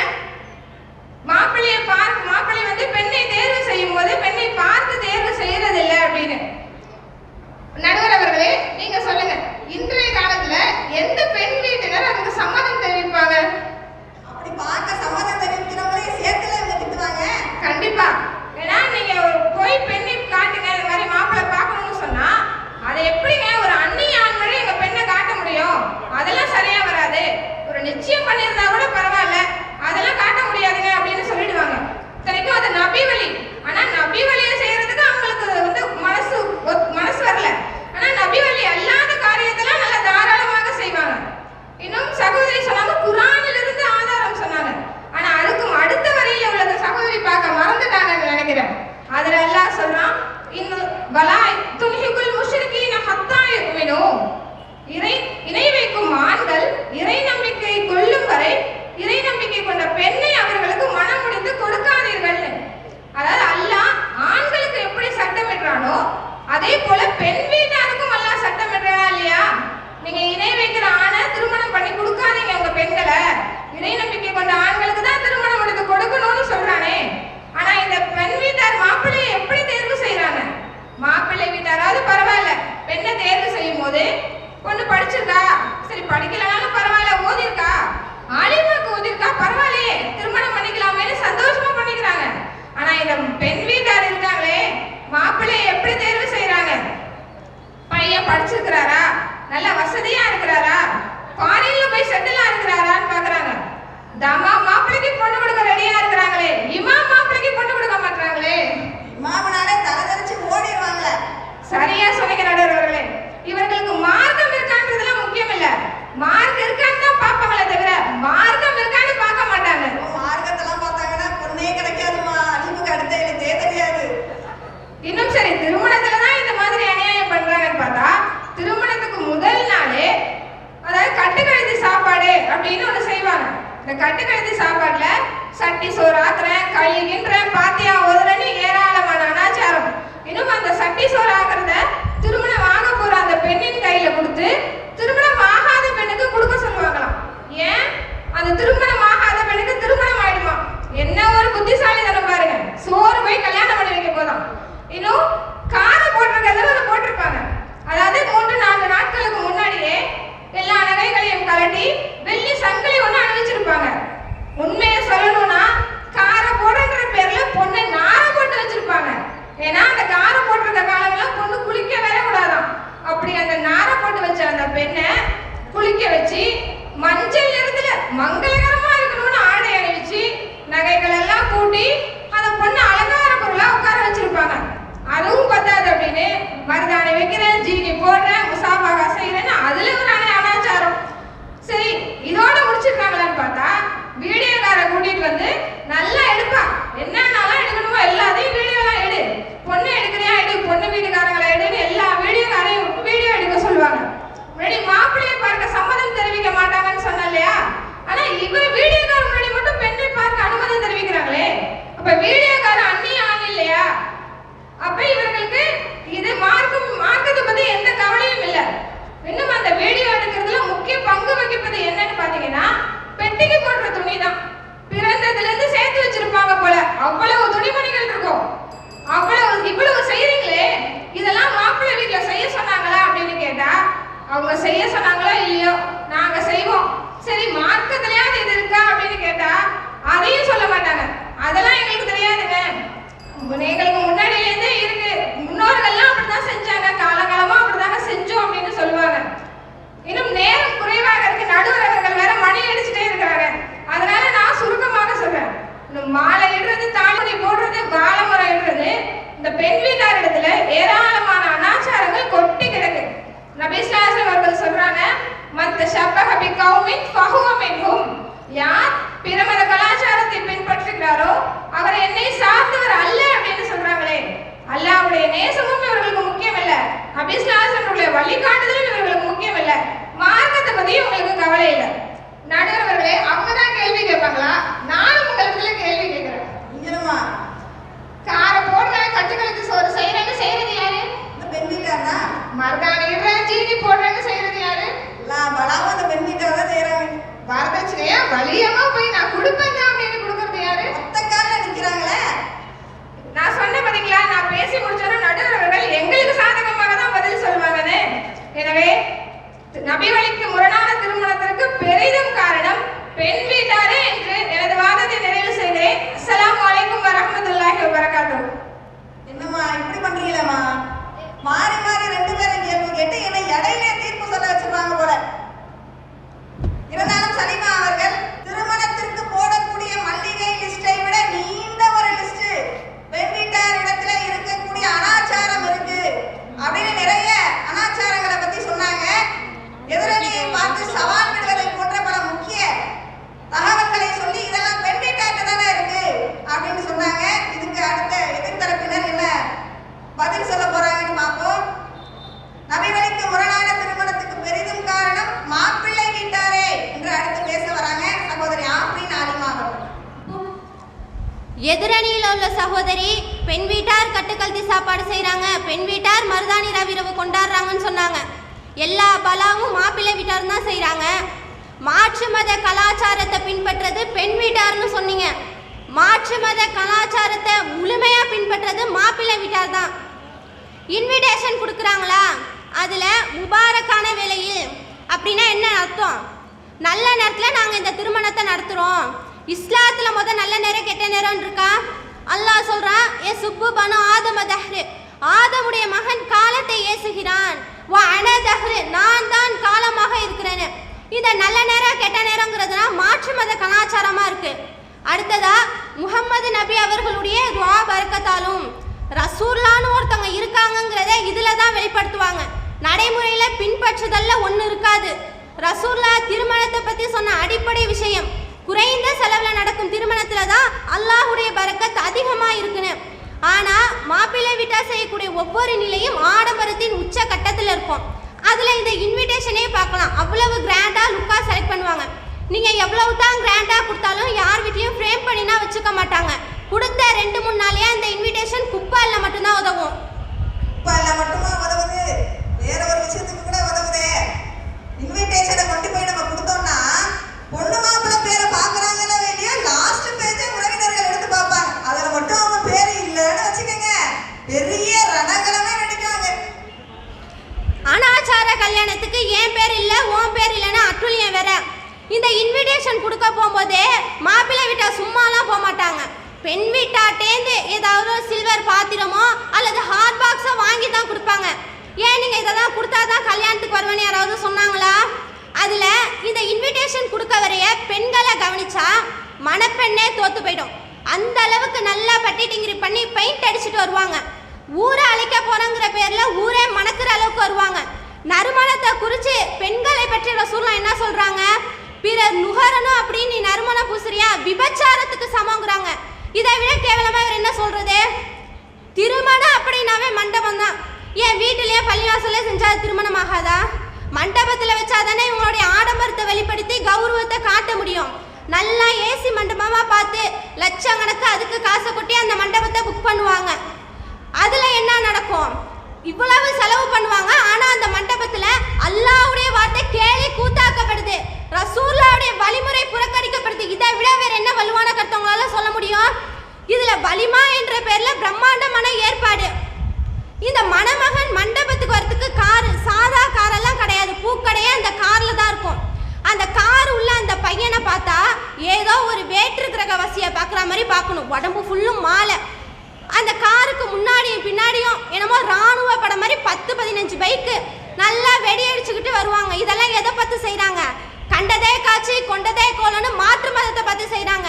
மாப்பிள்ளை வந்து பெண்ணை தேர்வு செய்யும் போது பெண்ணை பார்த்து தேர்வு செய்யறதில்லை அப்படின்னு. நடுவர் அவர்களே, நீங்க சொல்லுங்க, இன்றைய காலத்துல எந்த பெண் வீட்டினர் அதுக்கு சம்மதம் தெரிவிப்பாங்க? அப்படி பார்க்க சம்மதம் தெரிவிக்கிறவங்களே சேர்த்துல இவங்க திட்டுவாங்க. கண்டிப்பா. ஏன்னா நீங்க போய் பெண்ணை காட்டுங்க, இந்த மாதிரி மாப்பிள்ளை பார்க்கணும்னு சொன்னா அதை எப்படிங்க ஒரு அந்நிய ஆண் வழி எங்க பெண்ணை காட்ட முடியும்? அதெல்லாம் சரியா வராது. ஒரு நிச்சயம் பண்ணியிருந்தா கூட பரவாயில்ல, அதெல்லாம் காட்ட முடியாதுங்க அப்படின்னு சொல்லிடுவாங்க. இத்தனைக்கும் அது நபி வழி. ஆனா நபி வழியை செய்யறதுக்கு அவங்களுக்கு வந்து மனசு வரல. ஆனா நபி வழி அல்லாத காரியத்தெல்லாம் நல்லா தாராளமாக செய்வாங்க. இன்னும் சகோதரி சொன்னாங்க, குர்ஆனில் இருந்து ஆதாரம் சொன்னாங்க. ஆனா அதுக்கும் அடுத்த வரியில உள்ளத சகோதரி பார்க்க மறந்துட்டாங்கன்னு நினைக்கிறேன். அதுல அல்லாஹ் சொல்றான், இன்னும் வலா துன்ஹிகுல் முஷ்ரிகீன ஹத்தா யுமினு, இணை வைக்கும் ஆண்கள் இறை நம்பிக்கை கொள்ளும் வரை இறை நம்பிக்கை கொண்ட பெண்ணை அவர்களுக்கு மனம் முடிந்து கொடுக்காதீர்கள். அதாவது அல்லாஹ் ஆண்களுக்கு எப்படி சட்டமிடுறானோ அதே போல பெண் வீட்டாருக்கும் அல்லாஹ் சட்டமிடுறானா இல்லையா? நீங்க இணை வைக்கிற ஆணை திருமணம் பண்ணி கொடுக்காதீங்க உங்க பெண்களை, இறை நம்பிக்கை கொண்ட ஆண்களுக்கு தான் திருமணம் முடிந்து கொடுக்கணும்னு சொல்றானே. ஆனா இந்த பெண் வீட்டார் மாப்பிள்ளையை எப்படி தேர்வு செய்யறாங்க? மாப்பிள்ளை வீட்டாராவது பரவாயில்ல, பெண்ணை தேர்வு செய்யும் போது பொண்ணு படிச்சிருக்கா, சரி படிக்கலனாலும் பரவாயில்ல, ஓதிருக்கா, ஆலிமாக்கு ஓதிருக்கா, பரவாயில்லையே திருமணம் பண்ணிக்கலாமேன்னு சந்தோஷமா பண்ணிக்கிறாங்க. ஆனா இந்த பெண் வீட்டார் இருக்காங்களே, மாப்பிள்ளையை எப்படி தேர்வு செய்யறாங்க? பையன் படிச்சிருக்கிறாரா, நல்ல வசதியா இருக்கிறாரா, ஃபாரின்ல போய் செட்டிலா இருக்கிறாரான்னு பாக்குறாங்க. தமா மாப்பிள்ளைக்கு பொண்ணு கொடுக்க ரெடியா இருக்கிறாங்களே, இமாம் மாப்பிள்ளைக்கு பொண்ணு கொடுக்க மாட்டாங்களே. இமாமனாலே தலைதறிச்சு ஓடிடுவாங்களே. சரியா சொன்னீங்க நடுவர்களே. இவர்களுக்கு மார்க்கம் இருக்கான்றதுலாம் முக்கியம் இல்ல, மார்க் இருக்கான்னு தான் பார்ப்பாங்களே தவிர மார்க்கம் இருக்கான்னு பார்க்க மாட்டாங்க. மார்க்கத்தெல்லாம் பார்த்தாங்கன்னா பொண்ணே கிடைக்காதுமா, அழிவுக்கு அடுத்த எழுத்தே தெரியாது. இன்னும் சரி, திருமணத்துல தான் இந்த மாதிரி அநியாயம் பண்றாங்கன்னு பார்த்தா திருமணத்துக்கு முதல் நாளே அதாவது கட்டுக்கழுதி சாப்பாடு அப்படின்னு ஒண்ணு செய்வாங்க. இந்த கட்டுக்கழுதி சாப்பாட்டுல சட்டி சோறு ஆக்குறேன், கழுகின்றேன், பாத்தியா ஓதுறேன்னு ஏராளமான அனாச்சாரம். இன்னும் அந்த சட்டி சோறு ஆக்குறத திருமணம் ஆக போற அந்த பெண்ணின் கையில கொடுத்து திருமணம் ஆகாத பெண்ணுக்கு கொடுக்க சொல்லுவாங்களாம். ஏன்? அந்த திருமணம் ஆகாத பெண்ணுக்கு திருமணம் ஆயிடுமா? என்ன ஒரு புத்திசாலித்தனம் பாருங்க. சோறு போய் கல்யாணம் பண்ணி வைக்க போதும். இன்னும் காரை போட்டிருக்கிறத போட்டிருப்பாங்க. அதாவது 3-4 நாட்களுக்கு முன்னாடியே எல்லா நகைகளையும் கலட்டி வெள்ளி சங்கிலி ஒண்ணு அணிவிச்சிருப்பாங்க. உண்மையை சொல்லணும்னா காரை போடுன்ற பேர்ல பொண்ணை நார போட்டு வச்சிருப்பாங்க. ஏன்னா அந்த காரை போட்டிருக்க காலங்கள்ல பொண்ணு குளிக்க வேற கூடாதாம். அப்படி அந்த நார போட்டு வச்ச அந்த பெண்ணை குளிக்க வச்சு மஞ்சள் நிறத்துல மங்களகரமா இருக்கணும்னு ஆடை அணிவிச்சு நகைகள் எல்லாம் கூட்டி அந்த பொண்ணு அலங்கார பொருளா உட்கார வச்சிருப்பாங்க. அதுவும் பத்தாது அப்படின்னு மருதாணி வைக்கிறேன், ஜீனி போடுறேன், முசாபாக செய்யறேன்னு அதுல ஒரு அனாச்சாரம். சரி, இதோட முடிச்சிருக்காங்களான்னு பார்த்தா வீடியோக்கார கூட்டிட்டு வந்து நல்லா எடுப்பா, என்னன்னாலும் எடுக்கணுமோ எல்லாத்தையும் வீடியோலாம் எடு, பொண்ணு எடுக்கிறியா எடு, பொண்ணு வீட்டுக்காரங்களை எடுன்னு எல்லா வீடியோக்காரையும் வீடியோ எடுக்க சொல்லுவாங்க. முன்னாடி மாப்பிள்ளையை பார்க்க சம்மதம் தெரிவிக்க மாட்டாங்கன்னு சொன்ன இல்லையா, ஆனா இவர் வீடியோக்கார முன்னாடி மட்டும் பெண்ணை பார்க்க அனுமதி தெரிவிக்கிறாங்களே, அப்ப வீடியோக்கார அந்நிய ஆள் இல்லையா? அப்ப இவர்களுக்கு இது மார்க்கத்தை பத்தி எந்த கவலையும் இல்ல. இன்னும் அந்த வீடியோ எடுக்கிறதுல முக்கிய பங்கு வகிப்பது என்னன்னு பாத்தீங்கன்னா பெட்டிக்கு போடுற துணி தான். பிறந்ததுல இருந்து சேர்த்து வச்சிருப்பாங்க போல, அவ்வளவு துணிமணிகள் இருக்கும். இவ்வளவு செய்யறீங்களே, இதெல்லாம் மாப்பிள்ளை வீட்டுல செய்ய சொன்னாங்களா அப்படின்னு கேட்டா அவங்க செய்ய சொன்னாங்களோ இல்லையோ நாங்க செய்வோம். சரி, மார்க்கத்திலேயாவது இது இருக்கா அப்படின்னு கேட்டா அதையும் சொல்ல மாட்டாங்க. அதெல்லாம் எங்களுக்கு தெரியாதுங்க, எங்களுக்கு முன்னாடியிலேருந்தே இருக்கு, முன்னோர்கள்லாம் அப்படிதான் செஞ்சாங்க, காலகாலமா அப்படிதாங்க செஞ்சோம் அப்படின்னு சொல்லுவாங்க. இன்னும் நேரம் குறைவாக இருக்கு, நடுவர் அவர்கள் வேற மணி அடிச்சுட்டே இருக்கிறாங்க. அதனால நான் சுருக்கமாக சொல்றேன். மாலை இடுறது, தாழ்மணி போடுறது, பாலமுறை இடுறது, இந்த பெண் வீட்டார் இடத்துல ஏராளமான அனாச்சாரங்கள் கொட்டி கிடக்கு. நபி ஸல்லல்லாஹு அலைஹி வஸல்லம் அவர்கள் சொல்றாங்க, மத்த ஷப்பஹ பிகௌமின் ஃபஹுவ மின்ஹும், யார் பிரமத கலாச்சாரத்தை பின்பற்றுகிறாரோ அவர் என்னை சார்ந்தவர் அல்ல அப்படின்னு சொல்றாங்களே. அல்லாஹ்வுடைய நேசமும் இவர்களுக்கு முக்கியம் இல்ல, நபி ஸல்லல்லாஹு அலைஹி வஸல்லம் அவர்களுடைய வழிகாட்டுதலும் இவர்களுக்கு முக்கியம் இல்ல, மார்க்கத்தை பத்தி உங்களுக்கு கவலை இல்ல. நடுவர்களே, அவங்க தான் கேள்வி கேட்பாங்களா? நானும் உங்களிடத்துல கேள்வி கேட்கிறேன். இங்கமா கார போடுற, கட்டுகளுக்கு சோறு செய்யறேன்னு செய்யறது யாரு? இந்த பெண் வீட்டாரா? மருதாணி இடுறேன், ஜீனி போடுறேன்னு செய்யறது யாரு? பலாவும் அந்த பெண் வீட்டார தான் செய்யறாங்க. வரதட்சணையா வலியமா போய் நான் கொடுப்பேன் அப்படின்னு கொடுக்கறது யாரு? ஒத்த கால நிக்கிறாங்களே. நான் சொன்ன பாத்தீங்களா, நான் பேசி முடிச்சோன்னா நடுவர்கள் எங்களுக்கு சாதகமாக தான் பதில் சொல்லுவாங்கன்னு. எனவே நபி வழிக்கு முரணான திருமணத்திற்கு பெரிதும் காரணம் பெண் வீட்டாரே என்று எனது வாதத்தை நிறைவு செய்கிறேன். அஸ்ஸலாமு அலைக்கும் வரஹ்மத்துல்லாஹி வபரகாத்துஹு. என்னம்மா இப்படி பண்றீங்களேம்மா? மாறி மாறி ரெண்டு பேரும் கேள்வி கேட்டு என்னை இடையிலே தீர்ப்பு சொல்ல வச்சிருவாங்க போல. இருந்தாலும் சலிமா அவர்கள் திருமணத்திற்கு போடக்கூடிய மல்லிகை லிஸ்டை விட நீண்ட ஒரு லிஸ்ட் பெண் வீட்டார் இடத்துல இருக்கக்கூடிய அனாச்சாரம் இருக்கு அப்படின்னு நிறைய அனாச்சாரங்களை பத்தி சொன்னாங்க. எதிரணியை பார்த்து சவால் விடுவதை போன்ற பல முக்கிய தகவல்களை சொல்லி இதெல்லாம் பெண் வீட்டார்ட்ட தானே இருக்கு அப்படின்னு சொன்னாங்க. இதுக்கு அடுத்த எதிர்த்தரப்பினர் என்ன பதில் சொல்ல போறாங்கன்னு பார்ப்போம். நபி வழிக்கு முரணான திருமணத்துக்கு பெரிதும் காரணம் மாப்பிள்ளை வீட்டாரே என்று அடுத்து பேச வராங்க சகோதரி ஆஃப்ரின் ஆலிமா அவர்கள். எதிரணியில் உள்ள சகோதரி பெண் வீட்டார் கட்டுக்கல்தி சாப்பாடு செய்கிறாங்க, பெண் வீட்டார் மருதாணி ரவிரவு கொண்டாடுறாங்கன்னு சொன்னாங்க. எல்லா பலாவும் மாப்பிள்ளை வீட்டார் தான் செய்கிறாங்க. மாற்று மத கலாச்சாரத்தை பின்பற்றது பெண் வீட்டார்னு சொன்னீங்க. மாற்று மத கலாச்சாரத்தை முழுமையாக பின்பற்றது மாப்பிள்ளை வீட்டார் தான். இன்விடேஷன் கொடுக்குறாங்களா, அதில் முபாரக்கான வேலையில் அப்படின்னா என்ன அர்த்தம்? நல்ல நேரத்தில் நாங்கள் இந்த திருமணத்தை நடத்துகிறோம். இஸ்லாத்தில் நல்ல நேரம் கெட்ட நேரம் இருக்கா? அல்லாஹ் சொல்கிறான், ஏ சுப்பு பனு ஆதம தஹ்ரு, ஆதமுடைய மகன் காலத்தை ஏசுகிறான், வா அன தஹ்ரு, நான் தான் காலமாக இருக்கிறேன்னு. இந்த நல்ல நேரம் கெட்ட நேரங்கிறதுனா மாற்று மத கலாச்சாரமாக இருக்குது. அடுத்ததா முஹம்மது நபி அவர்களுடைய துஆ பரக்கத்தாலும் ரசூல்லான்னு ஒருத்தவங்க இருக்காங்கங்கிறத இதில் தான் வெளிப்படுத்துவாங்க. நடைமுறையில் பின்பற்றுதல்ல ஒன்று இருக்காது. ரசூல்லா திருமணத்தை பற்றி சொன்ன அடிப்படை விஷயம், குறைந்த செலவில் நடக்கும் திருமணத்தில் தான் அல்லாஹுடைய பரக்கத் அதிகமாக இருக்குன்னு. ஆனால் மாப்பிள்ளை வீட்டார் செய்யக்கூடிய ஒவ்வொரு நிலையும் ஆடம்பரத்தின் உச்ச கட்டத்தில் இருக்கும். அதில் இந்த இன்விடேஷனே பார்க்கலாம், அவ்வளவு கிராண்டாக லுக்காக செலக்ட் பண்ணுவாங்க. நீங்கள் எவ்வளவு தான் கிராண்டாக கொடுத்தாலும் யார் வீட்லேயும் ஃப்ரேம் பண்ணினா வச்சுக்க மாட்டாங்க. கொடுத்த 2-3 நாளையா இந்த இன்விடேஷன் குப்பாலில் மட்டும்தான் உதவும். குப்பாலில் மட்டுமா உதவுது? வேற ஒரு விஷயத்துக்கு கூட உதவுதே. இன்விடேஷனை கொண்டு போய் நம்ம கொடுத்தோம்னா பொண்ணு மாப்பிள்ளை பேரை பார்க்குறாங்களோ இல்லையோ லாஸ்ட் பேஜை உறவினர்கள் எடுத்து பார்ப்பாங்க. அதில் மட்டும் அவங்க பேர் இல்லைன்னு வச்சுக்கோங்க, பெரிய ரணகலமே நடிக்காங்க. அனாச்சார கல்யாணத்துக்கு என் பேர் இல்லை உன் பேர் இல்லைன்னா அட்டுலியம் வேற. இந்த இன்விடேஷன் கொடுக்க போகும்போதே மாப்பிள்ளை வீட்டா சும்மாலாம் போக மாட்டாங்க. பெண் வீட்டாட்டேந்து ஏதாவது சில்வர் பாத்திரமோ அல்லது ஹாட் பாக்ஸோ வாங்கி தான் கொடுப்பாங்க. ஏன் நீங்கள் இதை தான் கொடுத்தா தான் கல்யாணத்துக்கு வருவேன்னு யாராவது சொன்னாங்களா? அதில் இந்த இன்விடேஷன் கொடுக்க வரைய பெண்களை கவனிச்சா மணப்பெண்ணே தோத்து போயிடும். அந்த அளவுக்கு நல்லா பட்டிட்டிங்கிரி பண்ணி பெயிண்ட் அடிச்சுட்டு வருவாங்க. ஊரை அழைக்க போறங்கிற பேர்ல ஊரே மணக்கிற அளவுக்கு வருவாங்க. நறுமணத்தை குறித்து பெண்களை பற்றி ரசூலுல்லாஹ் என்ன சொல்றாங்க? பிறர் நுகரணும் அப்படின்னு நீ நறுமணம் பூசுறியா, விபச்சாரத்துக்கு சமங்கிறாங்க. இதை விட கேவலமா இவர் என்ன சொல்றது? திருமணம் அப்படின்னாவே மண்டபம் தான். ஏன் வீட்டிலேயே பள்ளிவாசலே செஞ்சா திருமணம் ஆகாதா? மண்டபத்தில் வச்சாதானே இவங்களுடைய ஆடம்பரத்தை வெளிப்படுத்தி கௌரவத்தை காட்ட முடியும். நல்லா ஏசி மண்டபமா பார்த்து லட்சக்கணக்கு அதுக்கு காசை கொட்டி அந்த மண்டபத்தை புக் பண்ணுவாங்க. அதுல என்ன நடக்கும்? இவ்வளவு செலவு பண்ணுவாங்க. ஆனா அந்த மண்டபத்துல அல்லாஹ்வுடைய வார்த்தை கேலி கூத்தாக்கப்படுது, ரசூலுல்லாஹ்வுடைய வழிமுறை புறக்கணிக்கப்படுது. இதை விட வேற என்ன வலுவான கருத்து உங்களால சொல்ல முடியும்? இதுல வலிமா என்ற பேர்ல பிரம்மாண்டமான ஏற்பாடு. இந்த மணமகன் மண்டபத்துக்கு வரதுக்கு கார், சாதா காரெல்லாம் கிடையாது, பூக்கடையே அந்த கார்ல தான் இருக்கும். அந்த கார் உள்ள அந்த பையனை பார்த்தா ஏதோ ஒரு வேற்று கிரகவாசியை பார்க்குற மாதிரி பார்க்கணும். உடம்பு ஃபுல்லும் மாலை. அந்த காருக்கு முன்னாடியும் பின்னாடியும் என்னமோ ராணுவ படம் மாதிரி 10-15 பைக்கு நல்லா வெடி அடிச்சுக்கிட்டு வருவாங்க. இதெல்லாம் எதை பார்த்து செய்கிறாங்க? கண்டதே காட்சி கொண்டதே கோலன்னு மாற்று மதத்தை பார்த்து செய்கிறாங்க.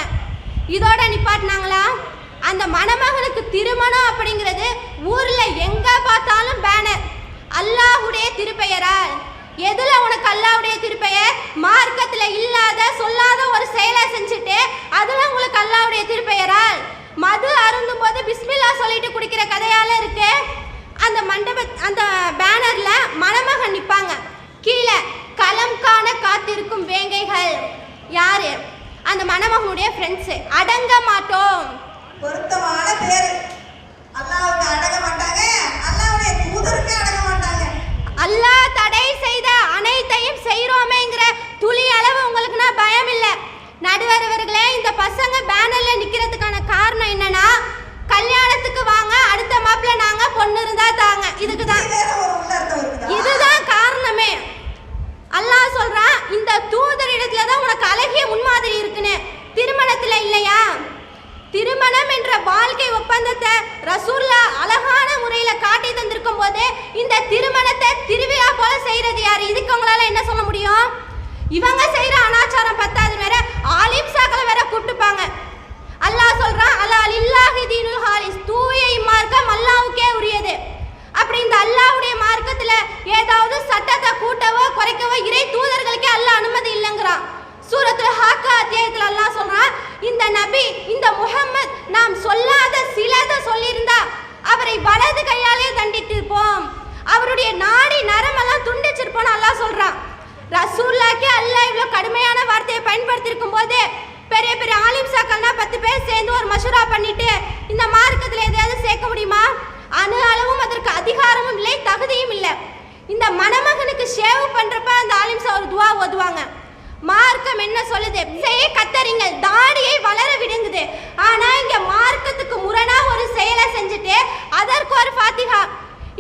இதோட நிப்பாட்டினாங்களா? அந்த மணமகனுக்கு திருமணம் அப்படிங்கிறது ஊர்ல எங்க பார்த்தாலும் பேனர், அல்லாஹ்வுடைய திருப்பெயரால். எதுல உனக்கு அல்லாஹ்வுடைய திருப்பெயர்? மார்க்கத்துல இல்லாத சொல்லாத ஒரு செயலை செஞ்சுட்டு அதுல உங்களுக்கு அல்லாஹ்வுடைய திருப்பெயரால். மது அருந்தும் போது பிஸ்மில்லா சொல்லிட்டு குடிக்கிற கதையால இருக்கு. அந்த அந்த பேனர்ல மணமகன் நிப்பாங்க. கீழே களம் காண காத்திருக்கும் வேங்கைகள். யாரு? அந்த மணமகனுடைய ஃப்ரெண்ட்ஸ். அடங்க மாட்டோம். பொருத்தமான பேரு. அல்லாஹ்வுக்கு அடங்க மாட்டாங்க, அல்லாஹ்வுடைய தூதருக்கு அடங்க மாட்டாங்க. அல்லாஹ் தடை செய்த அனைத்தையும் செய்றோமேங்கிற துளி அளவு உங்களுக்குன்னா பயம் இல்லை. நடுவரவர்களே, இந்த பசங்க பேனர்ல நிக்கிறதுக்கான காரணம் என்னன்னா, கல்யாணத்துக்கு வாங்க, அடுத்த மாப்பிள்ள நாங்க, பொண்ணு இருந்தா தாங்க. இதுதான் காரணமே. அல்லாஹ் சொல்றான், இந்த தூதரிடத்துல தான் உனக்கு அழகிய முன்மாதிரி இருக்குன்னு. திருமணத்துல இல்லையா? திருமணம் என்ற வாழ்க்கை ஒப்பந்தத்தை ரசூலுல்லாஹ் அழகான முறையில காட்டி தந்திருக்கும் போது இந்த திருமணத்தை திருவிழா போல செய்யறது யாரு? இதுக்கு உங்களால என்ன சொல்ல முடியும்? இவங்க செய்யற அனாச்சாரம் பத்தாது வேற ஆலிம் சாக்களை வேற கூப்பிட்டுப்பாங்க. அல்லாஹ் சொல்றான், அல்லா லில்லாஹி தீனுல் ஹாலிஸ், தூய மார்க்கம் அல்லாஹ்வுக்கே உரியது. அப்படி இந்த அல்லாஹ்வுடைய மார்க்கத்துல ஏதாவது சட்டத்தை கூட்டவோ குறைக்கவோ இறை தூதர்களுக்கே அல்லாஹ் அனுமதி இல்லைங்கிறான். சூரத்துல் ஹாக்கா அத்தியாயத்தில் அல்லாஹ் சொல்றான், இந்த நபி இந்த முஹம்மத் நாம் சொல்லாத சிலதை சொல்லியிருந்தா அவரை வலது கையாலே தண்டித்திருப்போம், அவருடைய நாடி நரமெல்லாம் துண்டிச்சிருப்போம் அல்லாஹ் சொல்றான். ரசூலுல்லாஹ்க்கே அல்லாஹ் இவ்வளோ கடுமையான வார்த்தையை பயன்படுத்தியிருக்கும் போது பெரிய பெரிய ஆலிம் சாக்கள்னா 10 பேர் சேர்ந்து ஒரு மஷூரா பண்ணிட்டு இந்த மார்க்கத்தில் எதையாவது சேர்க்க முடியுமா? அணு அளவும் அதற்கு அதிகாரமும் இல்லை, தகுதியும் இல்லை. இந்த மணமகனுக்கு ஷேவ் பண்றப்ப அந்த ஆலிம் சா ஒரு துவா ஓதுவாங்க. மார்க்கம் என்ன சொல்லுது? செய்ய கத்தறிங்க, தாடியை வளர விடுங்குது. ஆனா இங்க மார்க்கத்துக்கு முரணா ஒரு செயலை செஞ்சுட்டு அதற்கு ஒரு ஃபாத்திஹா.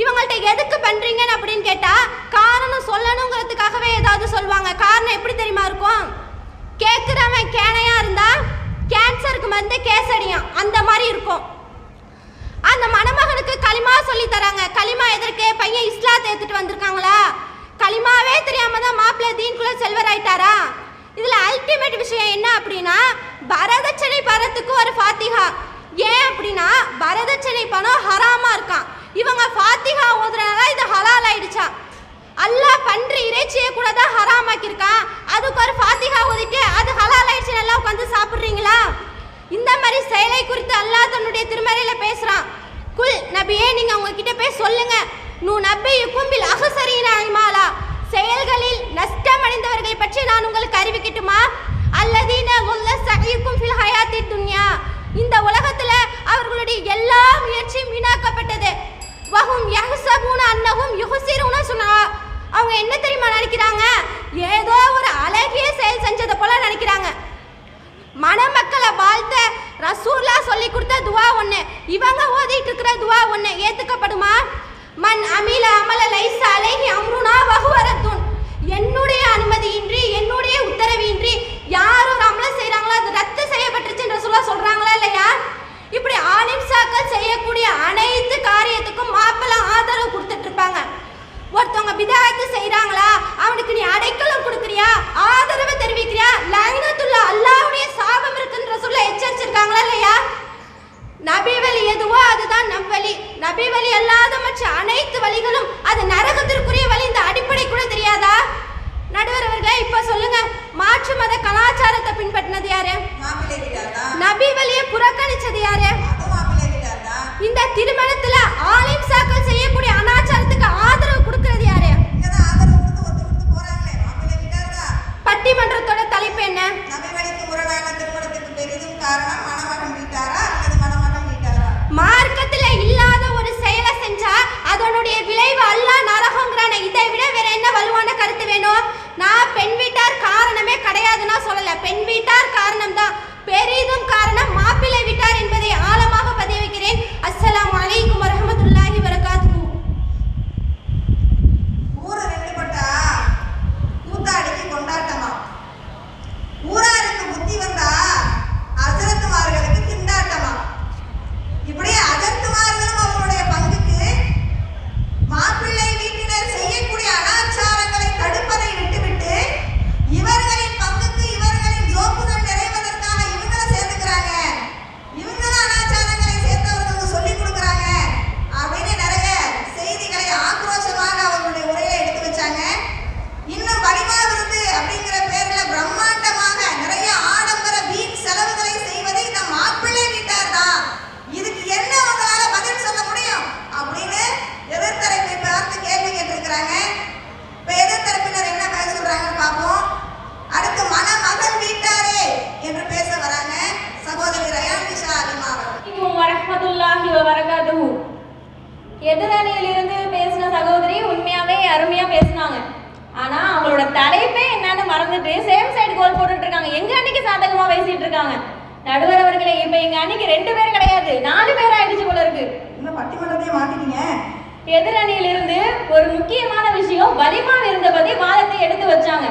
இவங்கள்ட்ட எதுக்கு பண்றீங்கன்னு அப்படின்னு கேட்டா காரணம் சொல்லணுங்கிறதுக்காகவே ஏதாவது சொல்லுவாங்க. காரணம் எப்படி தெரியுமா இருக்கும்? கேட்குறவன் கேனையா இருந்தா கேன்சருக்கு மருந்து கேசடியான், அந்த மாதிரி இருக்கும். அந்த மணமகனுக்கு களிமா சொல்லி தராங்க. களிமா எதற்கு? பையன் இஸ்லாத்தை ஏத்துட்டு வந்திருக்காங்களா? களிமாவே தெரியாம தான் மாப்பிள்ளை தீன்குள்ள செல்வர் ஆயிட்டாரா? இதுல அல்டிமேட் விஷயம் என்ன அப்படின்னா, வரதட்சணை பணத்துக்கு ஒரு ஃபாத்திஹா. ஏன் அப்படின்னா வரதட்சணை பணம் ஹராமா இருக்கான். இவங்க ஃபாத்திஹா ஓதுறனால இது ஹலால் ஆயிடுச்சா? அல்லாஹ் பன்றி இறைச்சியை கூட தான் ஹராமாக்கியிருக்கான், அதுக்கு ஒரு ஃபாத்திஹா ஓதிட்டு அது ஹலால் ஆயிடுச்சு நல்லா உட்காந்து சாப்பிட்றீங்களா? இந்த மாதிரி செயலை குறித்து அல்லாஹ் தன்னுடைய திருமறையில பேசுறான். குல் நபியே, நீங்க உங்ககிட்ட போய் சொல்லுங்க, நூ நபியுக்கும் பில் அஹ்ஸரீன அமாலா, செயல்களில் நஷ்டம் அடைந்தவர்களை பற்றி நான் உங்களுக்கு அறிவிக்கட்டுமா? அல்லதீன லுல்ல சஹீக்கும் ஃபில் ஹயாத்தி துன்யா, இந்த உலகத்துல அவர்களுடைய எல்லா முயற்சியும் வீணாக்கப்பட்டது. வஹும் யஹ்ஸபூன அன்னஹும் யுஹ்ஸிரூன சுனா, அவங்க என்ன தெரியுமா நினைக்கிறாங்க? ஏதோ ஒரு அழகிய செயல் செஞ்சதை போல நினைக்கிறாங்க. மணமக்களை வாழ்த்த ரசூலுல்லாஹ் சொல்லி கொடுத்த துவா ஒன்று, இவங்க ஓதிட்டு இருக்கிற துவா ஒன்று ஏத்துக்கப்படுமா? மன் அமில அமல லைஸ அலைஹி அம்ருனா வஹுவ ரத்துன், என்னுடைய அனுமதியின்றி என்னுடைய உத்தரவின்றி யார் ஒரு அமல செய்றாங்களோ அது ரத்து செய்யப்பட்டுச்சுன்னு ரசூலுல்லாஹ் சொல்றாங்களா இல்லையா? இப்படி ஆலிம் சாக்கள் செய்யக்கூடிய அனைத்து காரியத்துக்கும் மாப்பிள்ளை ஆதரவு கொடுத்துட்டு இருப்பாங்க. ஒருத்தவங்க பிதாத்து செய்றாங்களா, அவனுக்கு நீ அடைக்கலம் கொடுக்குறியா, வழிகளும் அது நரகத்திற்குரிய வழி, இந்த அடிப்படை கூட தெரியாதா? நடுவர் அவர்களே, இப்ப சொல்லுங்க, மாற்று மத கலாச்சாரத்தை பின்பற்றினது யாரு? நபி வழியை புறக்கணிச்சது யாரு? இந்த திருமணத்துல ஆலிம்சாக்கள் செய்யக்கூடிய அனாச்சாரத்துக்கு ஆதரவு கொடுக்கிறது யாரு? பட்டிமன்றத்தோட தலைப்பு என்ன? மார்க்கத்துல இல்லாத ஒரு செயலை செஞ்சா அதனுடைய விளைவு அல்லாஹ் நரகம்ங்கறானே, இதை விட வேற என்ன வலுவான கருத்து வேணும்? நான் பெண் வீட்டார் காரணமே கிடையாதுன்னா சொல்லல, பெண் வீட்டார் காரணம் தான், பெரிதும் காரணம் மாப்பிள்ளை வீட்டார் என்பதை ஆழமாக பதிய வைக்கிறேன். அஸ்ஸலாமு அலைக்கும் வரஹ்மத்துல்லாஹி வபரகாத்துஹு. ஊரு ரெண்டு பட்டா கூத்தாடிக்கு கொண்டாட்டமா, ஊராருக்கு புத்தி வந்தா அஜரத்துமார்களுக்கு திண்டாட்டமா. இப்படி அஜரத்துமார்களும் அவங்களுடைய பங்குக்கு மாப்பிள்ளை வீட்டினர் செய்யக்கூடிய அனாச்சாரங்களை தடுப்பதை விட்டுவிட்டு இவர்களின் பங்குக்கு இவர்களின் ஜோப்புகள் நிறைவதற்காக இவங்களை சேர்த்துக்கிறாங்க, இவங்களும் அனாச்சாரங்களை சேர்த்தவர்களுக்கு சொல்லிக் கொடுக்குறாங்க அப்படின்னு நிறைய செய்திகளை ஆக்ரோஷமாக அவர்களுடைய உரையில எடுத்து வச்சாங்க. இன்னும் வலிமா விருந்து அப்படிங்கிற பேர்ல பிரம்மாண்டமாக நிறைய ஆடம்பர வீண் செலவுகளை செய்வது இந்த மாப்பிள்ளை வீட்டார் தான். இதுக்கு என்ன அவங்களால பதில் சொல்ல முடியும் அப்படின்னு எதிர்த்தரப்பை பார்த்து கேள்வி கேட்டிருக்கிறாங்க. இப்ப எதிர்த்தரப்பினர் என்ன பேச சொல்றாங்கன்னு பார்ப்போம். அடுத்து மணமகள் வீட்டாரே என்று பேச வராங்க சகோதரி ரயான் நிஷா அலிமா அவர்கள். வரஹ்மத்துல்லாஹி வபரகாத்துஹு. எதிரணியில் இருந்து பேசின சகோதரி உண்மையாவே அருமையா பேசினாங்க. ஆனா அவங்களோட தலைப்பே என்னன்னு மறந்துட்டு சேம் சைடு கோல் போட்டுட்டு இருக்காங்க. எங்க அன்னைக்கு சாதகமா பேசிட்டு இருக்காங்க. நடுவர் அவர்களே, இப்ப எங்க அன்னைக்கு 2 பேர் கிடையாது 4 பேர் ஆயிடுச்சு போல இருக்கு. இன்னும் பட்டிமன்றத்தையே மாத்திட்டீங்க. எதிரணியில் இருந்து ஒரு முக்கியமான விஷயம் வலிமா விருந்த பத்தி வாதத்தை எடுத்து வச்சாங்க.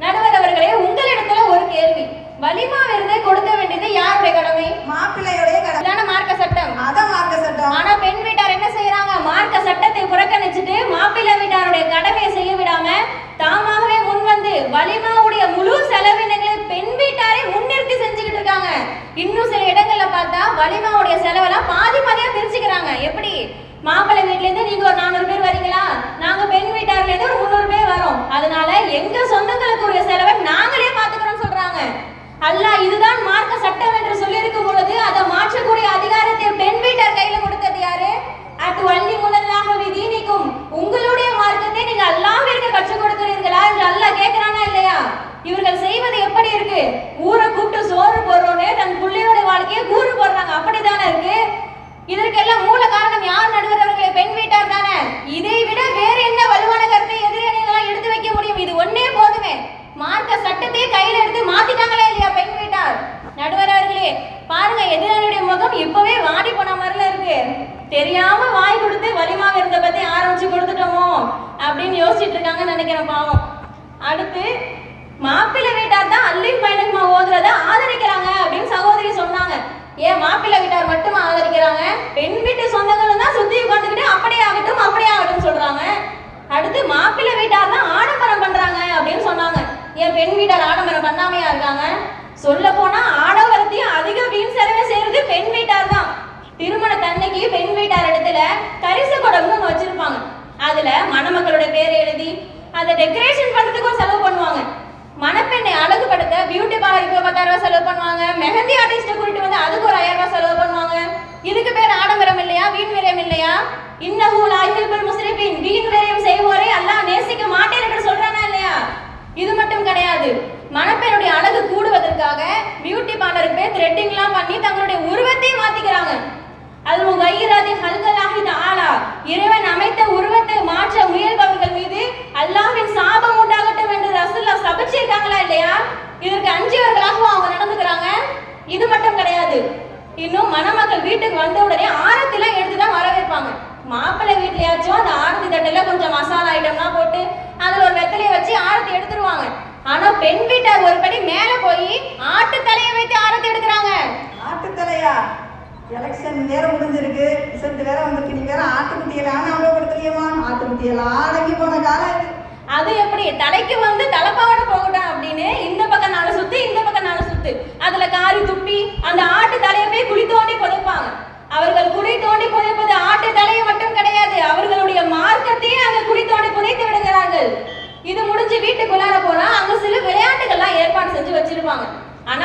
நடுவர் அவர்களே, உங்களிடத்துல ஒரு கேள்வி, வலிமா விருந்தை கொடுக்க வேண்டியது யாருடைய கடமை? மாப்பிள்ளையுடைய கடமை. மார்க்க சட்டம். அதான் மார்க்க சட்டம். ஆனா பெண் வீட்டார் என்ன செய்யறாங்க? மார்க்க சட்டத்தை புறக்கணிச்சுட்டு மாப்பிள்ளை வீட்டாருடைய கடமையை செய்ய விடாம தாமாகவே முன் வந்து வலிமாவுடைய முழு செலவினங்களை பெண் வீட்டாரை முன்னிறுத்தி செஞ்சுக்கிட்டு இருக்காங்க. இன்னும் சில இடங்கள்ல பார்த்தா வலிமாவுடைய செலவெல்லாம் பாதி பாதியா பிரிச்சுக்கிறாங்க. எப்படி? மாப்பிள்ளை வீட்டுல இருந்து நீங்க ஒரு 400 பேர் வரீங்களா, நாங்க பெண் வீட்டார்ல இருந்து ஒரு 300 பேர் வரோம், அதனால எங்க சொந்தங்களுக்குரிய செலவை நாங்களே பாத்துக்கிறோம் சொல்றாங்க. அல்லாஹ் இதுதான் மார்க்க சட்டம் என்று சொல்லியிருக்கும் பொழுது அதை மாற்றக்கூடிய அதிகாரத்தை பெண் வீட்டார் கையில கொடுத்தது யாரு? அத்து வள்ளி முதலாக விதீனிக்கும், உங்களுடைய மார்க்கத்தை நீங்க அல்லாஹ்விற்கு கற்றுக் கொடுக்கிறீர்களா என்று அல்லாஹ் கேட்கிறானா இல்லையா? இவர்கள் செய்வது எப்படி இருக்கு? ஊரை கூப்பிட்டு சோறு போடுறோன்னு தன் பிள்ளையோட வாழ்க்கையை கூறு போடுறாங்க. அப்படித்தானே இருக்கு. இதற்கெல்லாம் மூல காரணம் யார் நடுவர் அவர்களே? பெண் வீட்டார் தானே. இதை விட வேற என்ன வலுவான கருத்தை எதிரணியெல்லாம் எடுத்து வைக்க முடியும்? இது ஒன்னே போதுமே. மார்க்க சட்டத்தை கையில எடுத்து மாத்திட்டாங்களே இல்லையா பெண் வீட்டார்? நடுவர் அவர்களே பாருங்க, எதிரணியுடைய முகம் இப்பவே வாடி போன மாதிரில இருக்கு. தெரியாம வாய் கொடுத்து வலிமா விருந்த பத்தி ஆரம்பிச்சு கொடுத்துட்டோமோ அப்படின்னு யோசிச்சுட்டு இருக்காங்கன்னு நினைக்கிறேன் பாவம். அடுத்து மாப்பிள்ளை வீட்டார் தான் அல்லின் பயணமா ஓதுறத ஆதரிக்கிறாங்க அப்படின்னு சகோதரி சொன்னாங்க. ஏன் மாப்பிள்ளை வீட்டார் மட்டும் ஆதரிக்கிறாங்க? பெண் வீட்டு சொந்தங்களும் தான் சுத்தி உட்காந்துக்கிட்டு அப்படியே ஆகட்டும் சொல்றாங்க. அடுத்து மாப்பிள்ளை வீட்டார் தான் ஆடம்பரம் பண்றாங்க அப்படின்னு சொன்னாங்க. ஏன் பெண் வீட்டார் ஆடம்பரம் பண்ணாமையா இருக்காங்க? சொல்ல போனா ஆடம்பரத்தையும் அதிக வீண் செலவை செய்யறது பெண் வீட்டார் தான். திருமண தன்னைக்கு பெண் வீட்டார் இடத்துல கரிச குடம்னு ஒன்று வச்சிருப்பாங்க. அதுல மணமக்களோட பேரை எழுதி அதை டெக்கரேஷன் பண்றதுக்கும் செலவு பண்ணுவாங்க. மணப்பெண்ணை அழகுபடுத்த பியூட்டி பார்லருக்கு 10,000 ரூபாய் செலவு பண்ணுவாங்க. மெஹந்தி ஆர்டிஸ்ட கூட்டிட்டு வந்து அதுக்கு ஒரு 1000 ரூபாய் செலவு பண்ணுவாங்க. இதுக்கு பேர் ஆடம்பரம் இல்லையா? வீண் விரயம் இல்லையா? இன்னஹு லா யுஹிப்புல் முஸ்ரிஃபின், வீண் விரயம் செய்வோரை அல்லாஹ் நேசிக்க மாட்டேன் என்று சொல்றானா இல்லையா? இது மட்டும் கிடையாது, மணப்பெண்ணுடைய அழகு கூடுவதற்காக பியூட்டி பார்லருக்கு போய் த்ரெட்டிங்லாம் பண்ணி தங்களுடைய உருவத்தை மாத்திக்கிறாங்க. அது முகையிராதி ஹல்கலாஹி தஆலா, இறைவன் அமைத்த உருவத்தை மாற்ற முயல்பவர்கள் மீது அல்லாஹ்வின் சாபம் உண்டாகட்டும் என்று ரசூலுல்லாஹ் சபிச்சிருக்காங்களா இல்லையா? இதற்கு அஞ்சியவர்களாகவும் அவங்க நடந்துக்கிறாங்க. இது மட்டும் கிடையாது, இன்னும் மணமக்கள் வீட்டுக்கு வந்த உடனே ஆரத்திலாம் எடுத்துதான் வரவேற்பாங்க. மாப்பிள்ளை வீட்லயாச்சும் அந்த ஆரத்தி தட்டில கொஞ்சம் மசாலா ஐட்டம்லாம் போட்டு அதுல ஒரு வெத்தலையை வச்சு ஆரத்தி எடுத்துருவாங்க. ஆனா பெண் வீட்டார் ஒரு படி மேல போய் ஆட்டு தலையை வைத்து ஆரத்தி எடுக்கிறாங்க. ஆட்டு தலையா? எலெக்ஷன் வேற முடிஞ்சிருக்கு, ரிசல்ட் வேற வந்திருக்கு, நீ வேற ஆட்டுக்குட்டியெல்லாம் ஞாபகப்படுத்தலையமா? ஆட்டுக்குட்டியெல்லாம் அடங்கி போன காலம். அது எப்படி தலைக்கு வந்து தலைப்பாவோட போகட்டும் அப்படின்னு இந்த பக்கம் 4 சுத்து இந்த பக்கம் 4 சுத்து அதுல காரி துப்பி அந்த ஆட்டு தலையை போய் குழி தோண்டி புதைப்பாங்க. அவர்கள் குழி தோண்டி புதைப்பது ஆட்டு தலையை மட்டும் கிடையாது, அவர்களுடைய மார்க்க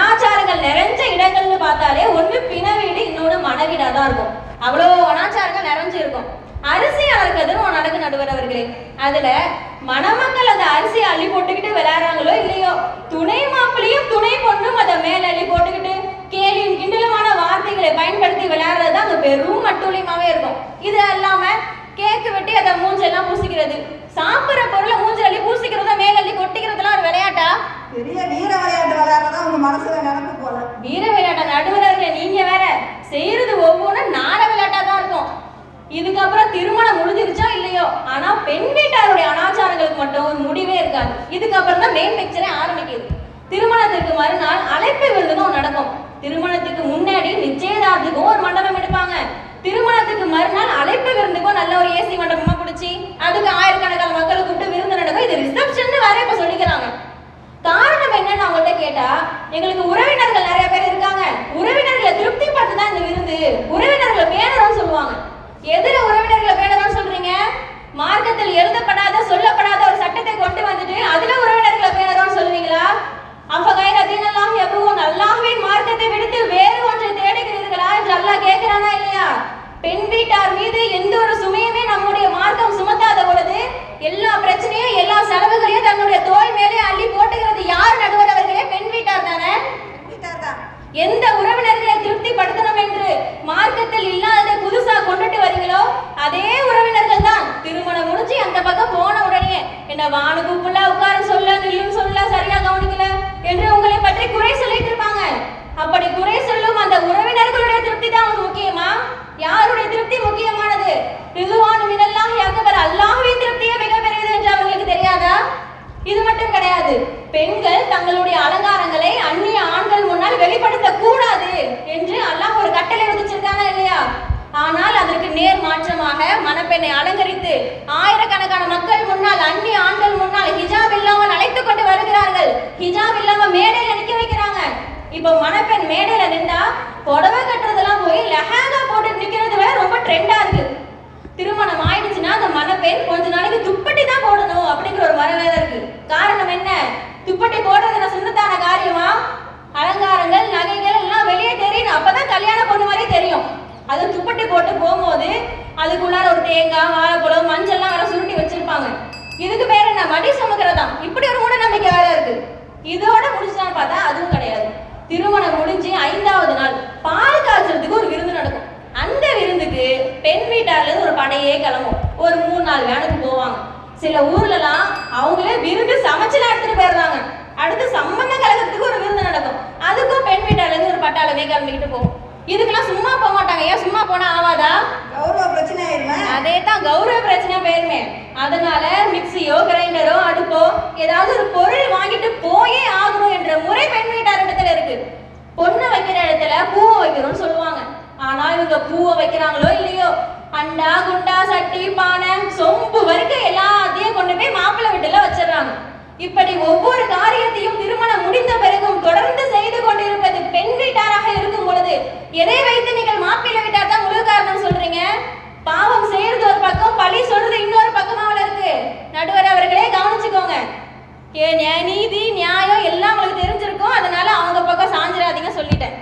அனாச்சாரங்கள் நிறைஞ்ச இடங்கள்னு பார்த்தாலே ஒன்று பிண வீடு, இன்னொன்று மணவீடா தான் இருக்கும். அவ்வளோ அனாச்சாரங்கள் நிறைஞ்சு இருக்கும். அரிசி அறுக்கிறதுன்னு ஒன்று நடக்கு நடுவர் அவர்களே. அதுல மணமக்கள் அந்த அரிசியை அள்ளி போட்டுக்கிட்டு விளையாடுறாங்களோ இல்லையோ, துணை மாப்பிளையும் துணை பொண்ணும் அதை மேல அள்ளி போட்டுக்கிட்டு கேலியும் கிண்டலுமான வார்த்தைகளை பயன்படுத்தி விளையாடுறது அங்க பெரும் மட்டூழியமாவே இருக்கும். இது இல்லாம கேக்கு வெட்டி அதை மூஞ்செல்லாம் பூசிக்கிறது, சாப்பிட்ற பொருளை மூஞ்சில் அள்ளி பூசிக்கிறத மேல அள்ளி கொட்டிக்கிறதுலாம் ஒரு விளையாட்டா? பெரிய வீர விளையாட்டு விளையாடுறதா உங்க மனசுல நினைப்பு போல. வீர விளையாட்ட நடுவர்களே, நீங்க வேற செய்யறது ஒவ்வொன்றும் நார விளையாட்டா தான் இருக்கும். இதுக்கப்புறம் திருமணம் முடிஞ்சிருச்சோ இல்லையோ, ஆனா பெண் வீட்டாருடைய அனாச்சாரங்களுக்கு மட்டும் ஒரு முடிவே இருக்காது. இதுக்கப்புறம் தான் மெயின் பிக்சரே ஆரம்பிக்குது. திருமணத்துக்கு மறுநாள் அழைப்பு விருந்தும் நடக்கும். திருமணத்துக்கு முன்னாடி நிச்சயதார்த்தத்துக்கும் ஒரு மண்டபம் எடுப்பாங்க. திருமணத்துக்கு மறுநாள் அழைப்பு விருந்துக்கும் நல்ல ஒரு ஏசி மண்டபமா பிடிச்சி அதுக்கு ஆயிரக்கணக்கான மக்களை கூப்பிட்டு விருந்து நடக்கும். இது ரிசப்ஷன் வேற இப்ப சொல்லிக்கிறாங்க. காரணம் என்னன்னு அவங்கள்ட்ட கேட்டா, எங்களுக்கு உறவினர்கள் நிறைய பேர் இருக்காங்க, உறவினர்களை திருப்தி பார்த்து தான் இந்த விருந்து, உறவினர்களை பேணணும்னு சொல்லுவாங்க. எதிர உறவினர்களை பேணணும்னு சொல்றீங்க? மார்க்கத்தில் எழுதப்படாத சொல்லப்படாத ஒரு சட்டத்தை கொண்டு வந்துட்டு அதுல உறவினர்களை பேணணும்னு சொல்லுவீங்களா? அல்லாஹ்வின் மார்க்கத்தை விடுத்து வேறு ஒன்றை தேடுகிறீர்களா என்று அல்லாஹ் கேட்கிறானா இல்லையா? பெண் வீட்டார் மீது எந்த ஒரு சுமையுமே நம்முடைய மார்க்கம் சுமத்தாத பொழுது எல்லா பிரச்சனையும் எல்லா செலவுகளையும் தன்னுடைய தோள் மேலே அள்ளி போட்டுகிறது யார் நடுவர் அவர்களே? பெண் வீட்டார் தானே. எந்த உறவினர்களை திருப்திப்படுத்தணும் என்று மார்க்கத்தில் இல்லாததை புதுசா கொண்டுட்டு வரீங்களோ அதே உறவினர்கள் தான் திருமணம் முடிஞ்சு அந்த பக்கம் போன உடனே என்ன வானு கூப்பிடல, உட்கார சொல்ல, நில்லுன்னு சொல்ல, சரியா கவனிக்கல என்று உங்களை பற்றி குறை சொல்லிட்டு இருப்பாங்க. அப்படி குறை சொல்லும் அந்த உறவினர்களுடைய திருப்தி தான் உங்களுக்கு முக்கியமா? யாருடைய திருப்தி முக்கியமானது? ரிதுவானு மினல்லாஹி அக்பர், அல்லாஹ்வின் திருப்தியே மிக பெரியது என்று அவங்களுக்கு தெரியாதா? இது மட்டும் கிடையாது, பெண்கள் தங்களுடைய அலங்காரங்களை அந்நிய ஆண்கள் முன்னால் வெளிப்படுத்த கூடாது என்று அல்லாஹ் ஒரு கட்டளை விதிச்சிருக்கானா இல்லையா? ஆனால் அதற்கு நேர் மாற்றமாக மணப்பெண்ணை அலங்கரித்து ஆயிரக்கணக்கான மக்கள் முன்னால் அந்நிய ஆண்கள் முன்னால் ஹிஜாப் இல்லாமல் அழைத்துக் கொண்டு வருகிறார்கள். ஹிஜாப் இல்லாம மேடையில நிக்க வைக்கிறாங்க. இப்போ மணப்பெண் மேடையில நின்றா புடவை கட்டுறதெல்லாம் போய் லெஹங்கா போட்டு நிக்கிறது வேற ரொம்ப ட்ரெண்டா இருக்கு. திருமணம் ஆயிடுச்சுன்னா அந்த மணப்பெண் கொஞ்ச நாளைக்கு துப்பட்டி தான் போடணும் அப்படிங்கிற ஒரு மரவேதம் இருக்கு. காரணம் என்ன? துப்பட்டி போடுறது சுண்ணத்தான காரியமா? அலங்காரங்கள் நகைகள் எல்லாம் வெளியே தெரியணும், அப்பதான் கல்யாண பொண்ணு மாதிரி தெரியும். அது துப்பட்டி போட்டு போகும்போது அதுக்குள்ளார ஒரு தேங்காய், வாழைப்பழம், மஞ்சள்லாம் வேற சுருட்டி வச்சிருப்பாங்க. இதுக்கு பேர் என்ன? மடி சுமக்கிறதா. இப்படி ஒரு மூட நம்பிக்கை வேற இருக்கு. இதோட முடிச்சுட்டான்னு பார்த்தா அதுவும் கிடையாது. திருமணம் முடிஞ்சு 5வது நாள் பால் காய்ச்சறதுக்கு ஒரு விருந்து நடக்கும். அந்த விருந்துக்கு பெண் வீட்டார்ல இருந்து ஒரு படையே கிளம்பும். ஒரு 3-4 வேனுக்கு போவாங்க. சில ஊர்லலாம் அவங்களே விருந்து சமைச்சுலாம் எடுத்துட்டு போயிடுறாங்க. அடுத்து சம்பந்த கலகத்துக்கு ஒரு விருந்து நடக்கும். அதுக்கும் பெண் வீட்டார்ல இருந்து ஒரு பட்டாளமே கிளம்பிக்கிட்டு போகும். இதுக்கெல்லாம் சும்மா போக மாட்டாங்க. ஏன் சும்மா போனா ஆவாதா? கௌரவ பிரச்சனை ஆயிருமே. அதே தான் கௌரவ பிரச்சனை போயிருமே. அதனால மிக்சியோ கிரைண்டரோ அடுப்போ ஏதாவது ஒரு பொருள் வாங்கிட்டு போயே ஆகணும் என்ற முறை பெண் வீட்டார் இடத்துல இருக்கு. பொண்ணு வைக்கிற இடத்துல பூவை வைக்கிறோம்னு சொல்லுவாங்க. ஆனா இவங்க பூவை வைக்கிறாங்களோ இல்லையோ, அண்டா குண்டா சட்டி பானை சொம்பு வரைக்கும் எல்லாத்தையும் கொண்டு போய் மாப்பிள்ளை வீட்டுல வச்சிடறாங்க. இப்படி ஒவ்வொரு காரியத்தையும் திருமணம் முடிந்த பிறகும் தொடர்ந்து செய்து கொண்டிருப்பது பெண் வீட்டாராக இருக்கும் பொழுது எதை வைத்து நீங்கள் மாப்பிள்ளை வீட்டார் தான் முழு காரணம் சொல்றீங்க? பாவம் செய்யறது ஒரு பக்கம், பழி சொல்றது இன்னொரு பக்கமாவில் இருக்கு. நடுவர் அவர்களே கவனிச்சுக்கோங்க. நீதி நியாயம் எல்லாம் உங்களுக்கு தெரிஞ்சிருக்கும். அதனால அவங்க பக்கம் சாஞ்சிராதீங்க சொல்லிட்டேன்.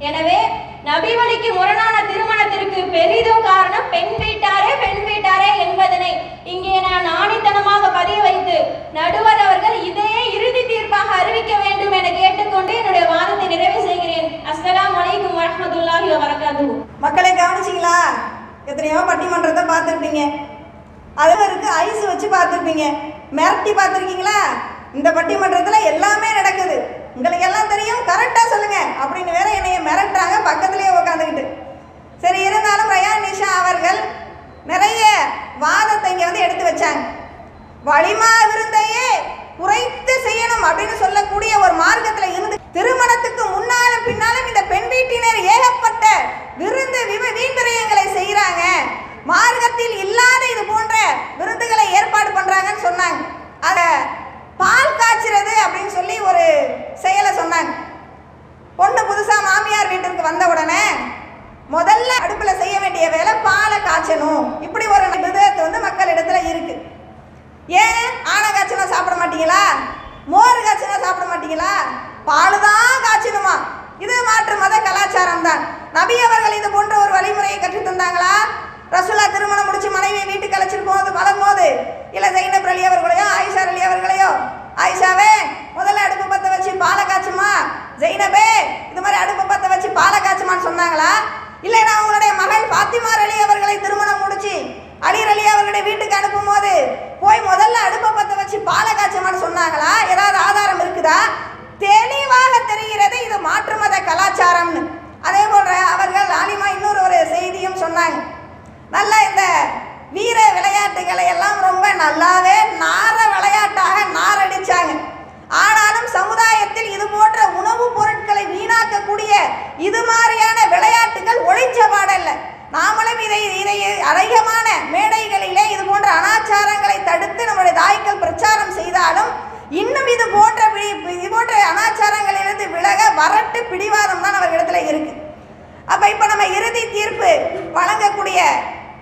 எனவே நபி வழிக்கு முரணான திருமணத்திற்கு பெரிதும் காரணம் பெண் வீட்டாரே என்பதனை இங்கே நான் ஆணித்தனமாக பதிய வைத்து நடுவர் அவர்கள் இதையே இறுதி தீர்ப்பாக அறிவிக்க வேண்டும் என கேட்டுக்கொண்டு என்னுடைய வாதத்தை நிறைவு செய்கிறேன். அஸ்ஸலாமு அலைக்கும் வரஹ்மத்துல்லாஹி வபரகாத்துஹு. மக்களை கவனிச்சிங்களா? எத்தனையோ பட்டிமன்றத்தை பார்த்துருப்பீங்க, அதில் இருக்கு ஐஸ் வச்சு பார்த்துருப்பீங்க, மிரட்டி பார்த்துருக்கீங்களா? இந்த பட்டிமன்றத்தில் எல்லாமே நடக்குது. உங்களுக்கு எல்லாம் தெரியும், கரெக்டாக சொல்லுங்க அப்படின்னு வேற என்னைய மிரட்டுறாங்க பக்கத்துலேயே உட்காந்துக்கிட்டு. சரி, இருந்தாலும் ரயான் நிஷா அவர்கள் நிறைய வாதத்தை இங்கே வந்து எடுத்து வச்சாங்க. வலிமா விருந்தையே குறைத்து செய்யணும் அப்படின்னு சொல்லக்கூடிய ஒரு மார்க்கத்தில் இருந்து திருமணத்துக்கு முன்னாலும் பின்னாலும் இந்த பெண் வீட்டினர் ஏகப்பட்ட விருந்து வீண்விரயங்களை செய்கிறாங்க, மார்க்கத்தில் இல்லாத இது போன்ற விருந்துகளை ஏற்பாடு பண்ணுறாங்கன்னு சொன்னாங்க. அதை பால் காய்ச்சிறது அப்படின்னு சொல்லி ஒரு செயலை சொன்னாங்க. பொண்ணு புதுசாக மாமியார் வீட்டிற்கு வந்த உடனே முதல்ல அடுப்பில் செய்ய வேண்டிய வேலை பாலை காய்ச்சணும். இப்படி ஒரு விதத்தை வந்து மக்கள் இடத்துல இருக்கு. ஏன் ஆனை காய்ச்சினா சாப்பிட மாட்டீங்களா? மோர் காய்ச்சினா சாப்பிட மாட்டீங்களா? பால் தான் காய்ச்சணுமா. இது மாற்று மத கலாச்சாரம் தான். நபி அவர்கள் இது போன்ற ஒரு வழிமுறையை கற்றுத் தந்தாங்களா? ரசூலா திருமணம் முடிச்சு மனைவியை வீட்டுக்கு அழைச்சிட்டு வரும்போது இல்லை ஜைனப் அலி அவர்களையோ ஆயிஷா அலி அவர்களையோ, ஆயிஷாவே முதல்ல அடுப்பு பற்ற வச்சு பாலை காய்ச்சுமா, ஜைனபே இது மாதிரி அடுப்பு பற்ற வச்சு பாலை காய்ச்சுமான்னு சொன்னாங்களா? இல்லைன்னா அவங்களுடைய மகன் ஃபாத்திமா அலி அவர்களை திருமணம் முடிச்சு அலி அலி அவர்களுடைய வீட்டுக்கு அனுப்பும் போது போய் முதல்ல அடுப்பை பற்ற வச்சு பாலை காய்ச்சுமான்னு சொன்னாங்களா? ஏதாவது ஆதாரம் இருக்குதா? தெளிவாக தெரிகிறது இது மாற்று மத கலாச்சாரம்னு. அதே போன்ற அவர்கள் ஆலிமா இன்னொரு செய்தியும் சொன்னாங்க. நல்லா இந்த வீர விளையாட்டுகளை எல்லாம் ரொம்ப நல்லாவே நார விளையாட்டாக நாரடிச்சாங்க. ஆனாலும் சமுதாயத்தில் இது போன்ற உணவுப் பொருட்களை வீணாக்கக்கூடிய இது மாதிரியான விளையாட்டுகள் ஒழிச்ச பாடல்ல. நாமளும் இதை அதிகமான மேடைகளிலே இது போன்ற அனாச்சாரங்களை தடுத்து நம்முடைய தாய்க்கள் பிரச்சாரம் செய்தாலும் இன்னும் இது போன்ற அனாச்சாரங்களிலிருந்து விலக வரட்டு பிடிவாதம் தான் அவர்களிடத்துல இருக்கு. அப்ப இப்ப நம்ம இறுதி தீர்ப்பு வழங்கக்கூடிய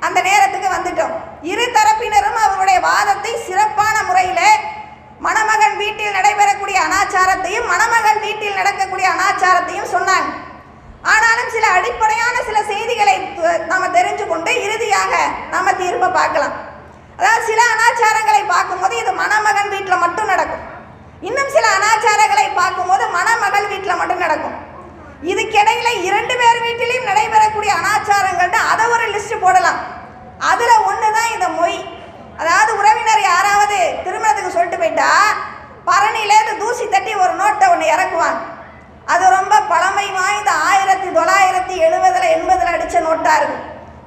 அந்த நேரத்துக்கு வந்துட்டோம். இரு தரப்பினரும் அவருடைய வாதத்தை சிறப்பான முறையில் மணமகன் வீட்டில் நடைபெறக்கூடிய அனாச்சாரத்தையும் மணமகள் வீட்டில் நடக்கக்கூடிய அனாச்சாரத்தையும் சொன்னாங்க. ஆனாலும் சில அடிப்படையான சில செய்திகளை நாம் தெரிஞ்சு கொண்டு இறுதியாக நாம் தீர்ப்பை பார்க்கலாம். அதாவது சில அனாச்சாரங்களை பார்க்கும்போது இது மணமகன் வீட்டில் மட்டும் நடக்கும். இன்னும் சில அனாச்சாரங்களை பார்க்கும்போது மணமகள் வீட்டில் மட்டும் நடக்கும். இதுக்கிடையில 2 பேர் வீட்டிலையும் நடைபெறக்கூடிய அனாச்சாரங்கள்ட்ட அதை ஒரு லிஸ்ட் போடலாம். அதுல ஒண்ணுதான் இந்த மொய். அதாவது உறவினர் யாராவது திருமணத்துக்கு சொல்லிட்டு போயிட்டா பரணிலேருந்து தூசி தட்டி ஒரு நோட்டை ஒன்று இறக்குவாங்க. அது ரொம்ப பழமை வாய்ந்த 1970 80 அடிச்ச நோட்டா இருக்கும்.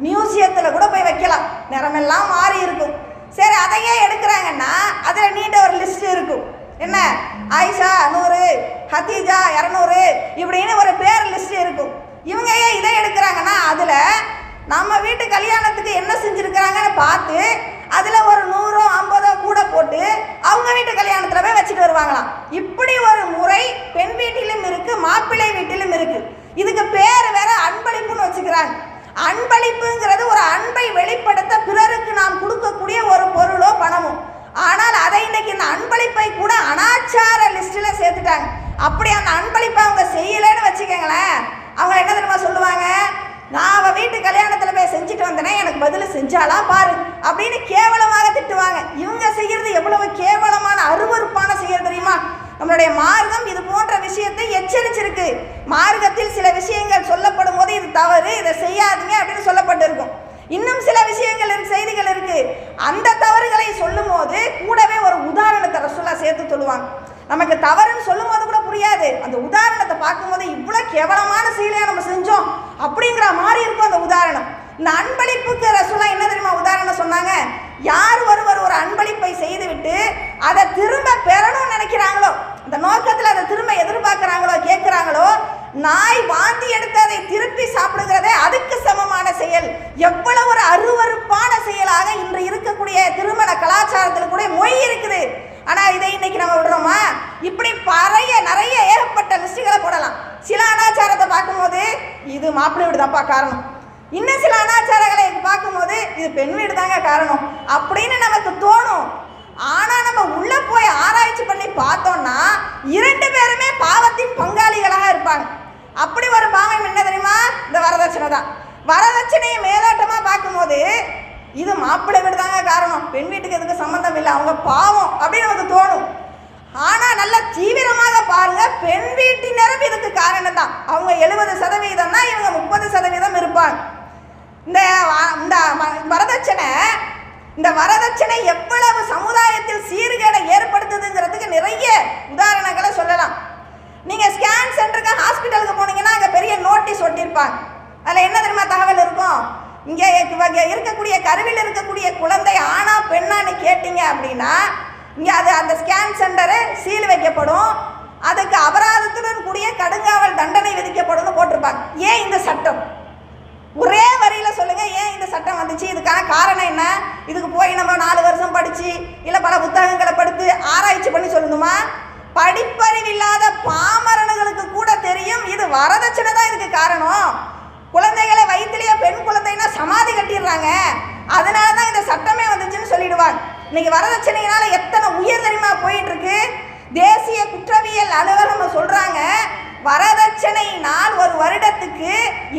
மியூசியத்துல கூட போய் வைக்கலாம், நிறமெல்லாம் மாறி இருக்கும். சரி, அதையே எடுக்கிறாங்கன்னா அதுல நீண்ட ஒரு லிஸ்ட் இருக்கும். என்ன, ஆயிஷா 100, ஹதீஜா 200 இப்படின்னு ஒரு பேர் லிஸ்ட் இருக்கும். இவங்க ஏன் இதை எடுக்கிறாங்கன்னா அதில் நம்ம வீட்டு கல்யாணத்துக்கு என்ன செஞ்சுருக்கிறாங்கன்னு பார்த்து அதில் ஒரு 100 50 கூட போட்டு அவங்க வீட்டு கல்யாணத்தில் போய் வச்சுட்டு வருவாங்களாம். இப்படி ஒரு முறை பெண் வீட்டிலும் இருக்குது, மாப்பிள்ளை வீட்டிலும் இருக்குது. இதுக்கு பேர் வேற அன்பளிப்புன்னு வச்சுக்கிறாங்க. அன்பளிப்புங்கிறது ஒரு அன்பை வெளிப்படுத்த பிறருக்கு நாம் கொடுக்கக்கூடிய ஒரு பொருளோ பணமோ. ஆனால் அதை இன்னைக்கு இந்த அன்பளிப்பை கூட அனாச்சார லிஸ்ட்டில் சேர்த்துட்டாங்க. அப்படி அந்த அன்பளிப்பை அவங்க செய்யலைன்னு வச்சுக்கோங்களேன், அவங்க என்ன தெரியுமா சொல்லுவாங்க, நான் அவள் வீட்டு கல்யாணத்தில் போய் செஞ்சுட்டு வந்தேனே, எனக்கு பதில் செஞ்சாலா பாரு அப்படின்னு கேவலமாக திட்டுவாங்க. இவங்க செய்கிறது எவ்வளவு கேவலமான அருவருப்பான செயல் தெரியுமா? நம்மளுடைய மார்க்கம் இது போன்ற விஷயத்தை எச்சரிச்சிருக்கு. மார்க்கத்தில் சில விஷயங்கள் சொல்லப்படும் போது இது தவறு, இதை செய்யாதீங்க அப்படின்னு சொல்லப்பட்டிருக்கும். இன்னும் சில விஷயங்கள் செய்திகள் இருக்கு. அந்த தவறுகளை சொல்லும் போது கூடவே ஒரு உதாரணத்தை ரசூலா சேர்த்து சொல்லுவாங்க. நமக்கு தவறுன்னு சொல்லும் போது கூட புரியாது, அந்த உதாரணத்தை பார்க்கும்போது இவ்வளவு கேவலமான செயலையா நம்ம செஞ்சோம் அப்படிங்கிற மாதிரி இருக்கும் அந்த உதாரணம். இந்த அன்பளிப்புக்கு ரசூலா என்ன தெரியுமா உதாரணம் சொன்னாங்க? யார் ஒருவர் ஒரு அன்பளிப்பை செய்துவிட்டு அதை திரும்ப பெறணும்னு நினைக்கிறாங்களோ, அந்த நோக்கத்தில் அதை திரும்ப எதிர்பார்க்கிறாங்களோ கேட்கிறாங்களோ, நாய் வாந்தி எடுத்து அதை திருப்பி சாப்பிடுகிறதே அதுக்கு சமமான செயல். எவ்வளவு ஒரு அருவருப்பான செயலாக இன்று இருக்கக்கூடிய திருமண கலாச்சாரத்தில் கூட மொய் இருக்குது. ஆனால் இதை இன்னைக்கு நம்ம விடுறோமா? இப்படி நிறைய ஏகப்பட்ட லிஸ்ட்டுகளை போடலாம். சில அனாச்சாரத்தை பார்க்கும்போது இது மாப்பிள்ளை வீடு தான்ப்பா காரணம், இன்னும் சில அனாச்சாரங்களை பார்க்கும்போது இது பெண் வீடு தாங்க காரணம் அப்படின்னு நமக்கு தோணும். ஆனால் நம்ம உள்ளே போய் ஆராய்ச்சி பண்ணி பார்த்தோம்னா 2 பேருமே பாவத்தின் பங்காளிகளாக இருப்பாங்க. அப்படி ஒரு பாவம் என்ன தெரியுமா? இந்த வரதட்சணை தான். வரதட்சணையை மேலோட்டமாக பார்க்கும்போது இது மாப்பிள்ளை வீடு தாங்க காரணம், பெண் வீட்டுக்கு எதுக்கு சம்மந்தம் இல்லை, அவங்க பாவம் அப்படின்னு நமக்கு தோணும். ஆனால் நல்லா தீவிரமாக பாருங்க, பெண் வீட்டினரும் இதுக்கு காரணம் தான். அவங்க 70% தான், இவங்க 30% இருப்பாங்க. இந்த வரதட்சணை எவ்வளவு சமுதாயத்தில் சீர்கேடை ஏற்படுத்துதுங்கிறதுக்கு நிறைய உதாரணங்களை சொல்லலாம். நீங்கள் ஸ்கேன் சென்டருக்கு ஹாஸ்பிட்டலுக்கு போனீங்கன்னா அங்கே பெரிய நோட்டீஸ் ஒட்டியிருப்பாங்க. அதில் என்ன தெரியுமா தகவல் இருக்கும்? இங்கே இருக்கக்கூடிய கருவில் இருக்கக்கூடிய குழந்தை ஆனா பெண்ணான்னு கேட்டீங்க அப்படின்னா இங்கே அந்த ஸ்கேன் சென்டரு சீல் வைக்கப்படும், அதுக்கு அபராதத்துடன் கூடிய கடுங்காவல் தண்டனை விதிக்கப்படும் போட்டிருப்பாங்க. ஏன் இந்த சட்டம்? ஒரே வரியில் சொல்லுங்க, ஏன் இந்த சட்டம் வந்துச்சு? இதுக்கான காரணம் என்ன? இதுக்கு போய் நம்ம 4 வருஷம் படிச்சு இல்லை பல புத்தகங்களை படித்து ஆராய்ச்சி பண்ணி சொல்லணுமா? படிப்பறிவில்லாத பாமரனுங்களுக்கு கூட தெரியும் இது வரதட்சணை தான் இதுக்கு காரணம். குழந்தைகளை வயிற்றுலேயே பெண் குழந்தைன்னா சமாதி கட்டிடுறாங்க, அதனால தான் இந்த சட்டமே வந்துச்சுன்னு சொல்லிடுவாங்க. இன்னைக்கு வரதட்சணையினால எத்தனை உயர் தெரியுமா போயிட்டு இருக்கு? தேசிய குற்றவியல் அலுவலகம் சொல்றாங்க, வரதட்சணையினால் ஒரு வருடத்துக்கு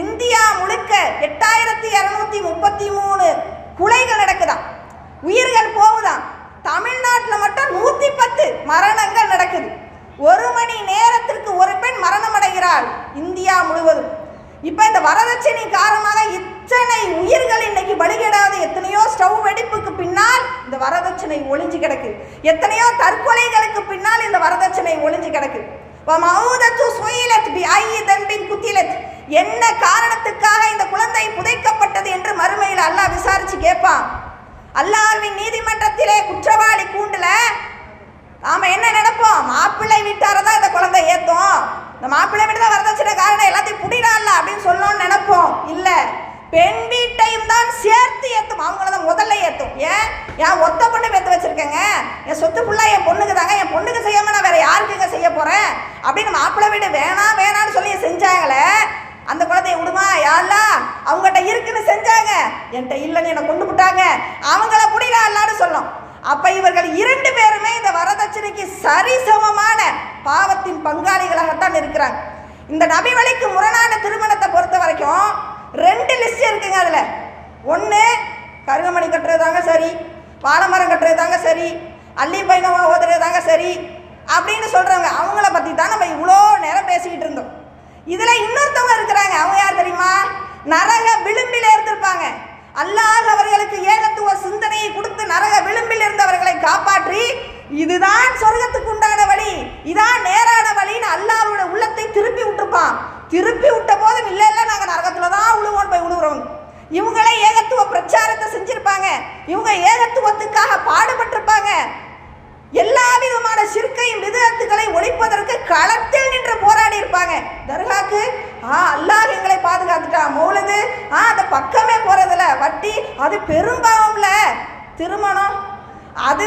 இந்தியா முழுக்க 8233 கொலைகள் நடக்குதாம், உயிர்கள் போகுதாம். தமிழ்நாட்டில் மட்டும் 110 மரணங்கள் நடக்குது. 1 மணி நேரத்திற்கு ஒரு பெண் மரணம் அடைகிறாள் இந்தியா முழுவதும். இப்போ இந்த வரதட்சணை காரணமாக இத்தனை உயிர்கள் இன்னைக்கு பலிகேடாது. எத்தனையோ ஸ்டவ் வெடிப்புக்கு பின்னால் இந்த வரதட்சணை ஒளிஞ்சு கிடக்கு, எத்தனையோ தற்கொலைகளுக்கு பின்னால் இந்த வரதட்சணை ஒளிஞ்சு கிடக்கு. என்ன காரணத்துக்காக இந்த குழந்தை புதைக்கப்பட்டது என்று மறுமையில் அல்லாஹ் விசாரிச்சு கேட்பான். அல்லாஹ்வின் நீதிமன்றத்திலே குற்றவாளி கூண்டுல நாம என்ன நினைப்போம், மாப்பிள்ளை வீட்டார தான் இந்த குழந்தை ஏத்தும், இந்த மாப்பிள்ளை வீட்டு தான் வரதட்சணை காரணம் எல்லாத்தையும் புடிடால அப்படின்னு சொல்லணும்னு நினைப்போம். இல்ல, பெண் வீட்டையும் தான் சேர்த்து ஏத்தும், அவங்கள தான் முதல்ல ஏத்தும். ஏன் ஒத்த பொண்ணு பெற்று வச்சிருக்கேங்க, என் சொத்து ஃபுல்லா என் பொண்ணுக்கு தாங்க, என் பொண்ணுக்கு செய்யாம நான் வேற யாருக்குங்க செய்ய போறேன் அப்படின்னு மாப்பிள்ளை வீடு வேணாம் வேணான்னு சொல்லி செஞ்சாங்களே, அந்த குழந்தைய விடுமா யாரெல்லாம் அவங்ககிட்ட இருக்குன்னு செஞ்சாங்க, என்கிட்ட இல்லைன்னு என்னை கொண்டு விட்டாங்க, அவங்கள புடிடான்னு சொல்லும். அப்ப இவர்கள் 2 பேருமே இந்த வரதட்சணைக்கு சரிசமமான பாவத்தின் பங்காளிகளாகத்தான் இருக்கிறாங்க. இந்த நபி வழிக்கு முரணான திருமணத்தை பொறுத்த வரைக்கும் 2 லிஸ்ட் இருக்குங்க. அதுல 1 கருகமணி கட்டுறது தாங்க சரி, வாழைமரம் கட்டுறது தாங்க சரி, அள்ளி பைனவா ஓதுறது தாங்க சரி அப்படின்னு சொல்றவங்க, அவங்கள பத்தி தான் நம்ம இவ்வளோ நேரம் பேசிக்கிட்டு இருந்தோம். இதுல இன்னொருத்தவங்க இருக்கிறாங்க, அவங்க யார் தெரியுமா, நரக விளிம்பில் இருந்திருப்பாங்க. அல்லாஹ் அவர்களுக்கு ஏகத்துவ சிந்தனையை கொடுத்து நரக விளிம்பில் இருந்தவர்களை காப்பாற்றி இதுதான் சொர்க்கத்துக்கு உண்டான வழி, இதான் நேரான வழின்னு அல்லாஹ்வோட உள்ளத்தை திருப்பி விட்டுருப்பான். திருப்பி விட்ட போதும் இல்லை இல்லை நாங்கள் நரகத்துல தான் உழுவோன்னு போய் உழுவுறவங்க. இவங்களே ஏகத்துவ பிரச்சாரத்தை செஞ்சிருப்பாங்க, இவங்க ஏகத்துவத்துக்காக பாடுபட்டிருப்பாங்க. எல்லா விதமான சிற்கையும் விதத்துக்களை ஒழிப்பதற்கு களத்தில் நின்று போராடி இருப்பாங்க. தர்காக்கு அல்லாஹ் எங்களை பாதுகாத்துட்டான், மௌலது அந்த பக்கமே போறதில்ல, வட்டி அது பெரும்பாவம்ல, திருமணம் அது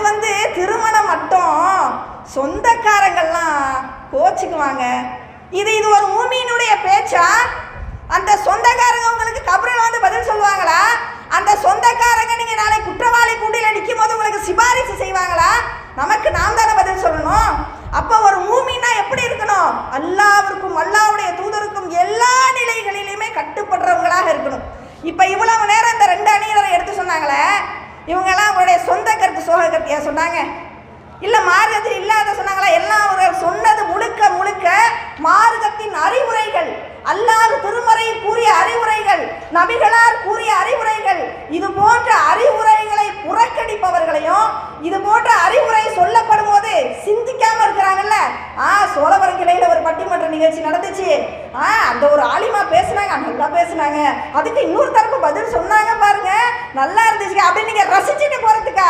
திருமணம் மட்டும் சொந்தக்காரங்கள்லாம் கோச்சிக்குவாங்க. இது ஒரு மூமியினுடைய பேச்சா? அந்த சொந்தக்காரங்க உங்களுக்கு கபரில் பதில் சொல்லுவாங்களா? அந்த சொந்தக்காரங்க நீங்க நாளை குற்றவாளி கூண்டில நிற்கும் போது உங்களுக்கு சிபாரிசு செய்வாங்களா? நமக்கு நாம் தானே பதில் சொல்லணும். அப்ப ஒரு மூமின்னா எப்படி இருக்கணும்? அல்லாஹ்விற்கும் அல்லாஹ்வுடைய தூதருக்கும் எல்லா நிலைகளிலுமே கட்டுப்படுறவங்களாக இருக்கணும். இப்ப இவ்வளவு நேரம் இந்த 2 அணியினரை எடுத்து சொன்னாங்களே, இவங்கெல்லாம் அவங்களுடைய சொந்த கருத்து சோக கருத்தியா சொன்னாங்க, இல்ல மார்க்கத்தில் இல்லாத சொன்னாங்களா? எல்லாம் அவர்கள் சொன்னது முழுக்க முழுக்க மார்க்கத்தின் அறிவுரைகள், அல்லாஹ் திருமறையில் கூறிய அறிவுரைகள், நபிகளார் கூறிய அறிவுரைகள். இது போன்ற அறிவுரைகளை புறக்கணிப்பவர்களையும் இது போன்ற அறிவுரை சொல்லப்படும் போது சிந்திக்காம இருக்கிறாங்கல்ல. சோழவரம் கிளையில ஒரு பட்டிமன்ற நிகழ்ச்சி நடந்துச்சு, அந்த ஒரு ஆலிமா பேசுனாங்க, நல்லா பேசுனாங்க, அதுக்கு இன்னொரு தரப்பு பதில் சொன்னாங்க பாருங்க, நல்லா இருந்துச்சு அப்படின்னு நீங்க ரசிச்சுட்டு போறதுக்கா?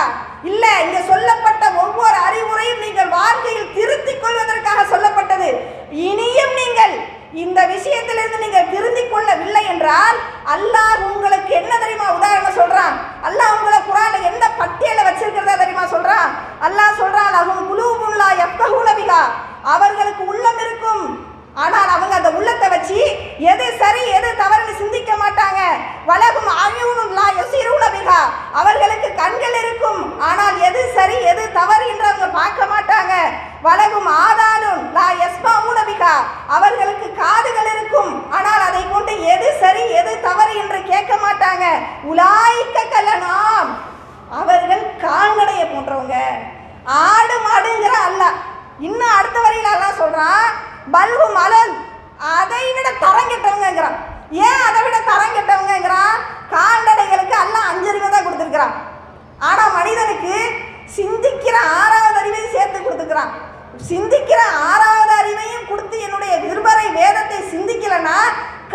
இல்ல, இங்க சொல்லப்பட்ட ஒவ்வொரு அறிவுரையும் நீங்கள் வாழ்க்கையில் திருத்திக் கொள்வதற்காக சொல்லப்பட்டது. இனியும் நீங்கள் இந்த விஷயத்திலிருந்து நீங்கள் திருந்திக் கொள்ளவில்லை என்றால் அல்லாஹ் உங்களுக்கு என்ன தெரியுமா உதாரணம் சொல்றான்? அல்லாஹ் உங்களை குர்ஆன்ல என்ன பட்டியலை வச்சிருக்கிறதா தெரியுமா சொல்றான்? அல்லாஹ் சொல்றான், லஹும் குலூபுன் லா யஃப்கஹூன பிஹா, அவர்களுக்கு உள்ளம் இருக்கும், ஆனால் அவங்க அந்த உள்ளத்தை வச்சு எது சரி எது தவறுன்னு சிந்திக்க மாட்டாங்க. வலகும் அயூனுன் லா யஸீரூன பிஹா, அவர்களுக்கு கண்கள் இருக்கும், ஆனால் எது சரி எது தவறு என்று அவங்க பார்க்க மாட்டாங்க. வலகும் ஆதானுன் லா யஸ்மஊன பிஹா, அவர்களுக்கு காதுகள் இருக்கும், ஆனால் அதை கொண்டு எது சரி எது தவறு என்று கேட்க மாட்டாங்க. உலாயிக்க கல்லனாம், அவர்கள் கால்நடையை போன்றவங்க, ஆடு மாடுங்கிற அல்லாஹ். இன்னும் அடுத்த வரையில் அல்லாஹ் சொல்றான், பல்ஹும் அலல், அதை விட தரங்கெட்டவங்கிறான். ஏன் அதை விட தரங்கெட்டவங்கிறான்? கால்நடைகளுக்கு அல்லாஹ் 5 அறிவை தான் கொடுத்துருக்கிறான், ஆனா மனிதனுக்கு சிந்திக்கிற 6வது அறிவையும் சேர்த்து கொடுத்துக்கிறான். சிந்திக்கிற 6வது அறிவையும் கொடுத்து என்னுடைய திருமறை வேதத்தை சிந்திக்கலன்னா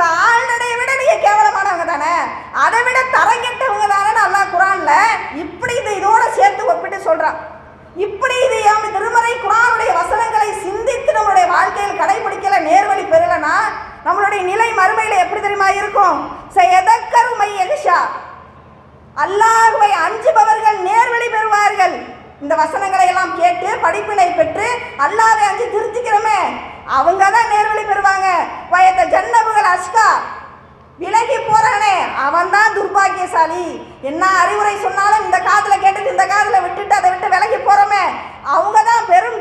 கால்நடையை விட நீங்க கேவலமானவங்க தானே, அதை விட தரங்கெட்டவங்க தானே அல்லாஹ் குர்ஆன்ல இப்படி இதோட சேர்த்து ஒப்பிட்டு சொல்றான். இப்படி இது திருமறை குர்ஆனுடைய வசனங்களை சிந்தித்து நம்மளுடைய வாழ்க்கையில் கடைபிடிக்கல, நேர்வழி பெறலனா நம்மளுடைய நிலை மறுமையில எப்படி தெரியுமா இருக்கும்? சயதக்கரு மையக்ஷா, அல்லாஹ்வை அஞ்சுபவர்கள் நேர்வழி பெறுவார்கள். இந்த வசனங்களை எல்லாம் கேட்டு படிப்பினை பெற்று அல்லாஹ்வை அஞ்சு திருத்திக்கிறோமே, அவங்க தான் நேர்வழி பெறுவாங்க. வயத்த ஜன்னபுகள் அஷ்கா, விலகி போறானே அவன் தான் துர்பாக்கியசாலி. என்ன அறிவுரை சொன்னாலும் இந்த காதுல கேட்டுட்டு இந்த காதுல விட்டுட்டு அதை விட்டு விலகி போறோமே அவங்க தான் பெரும்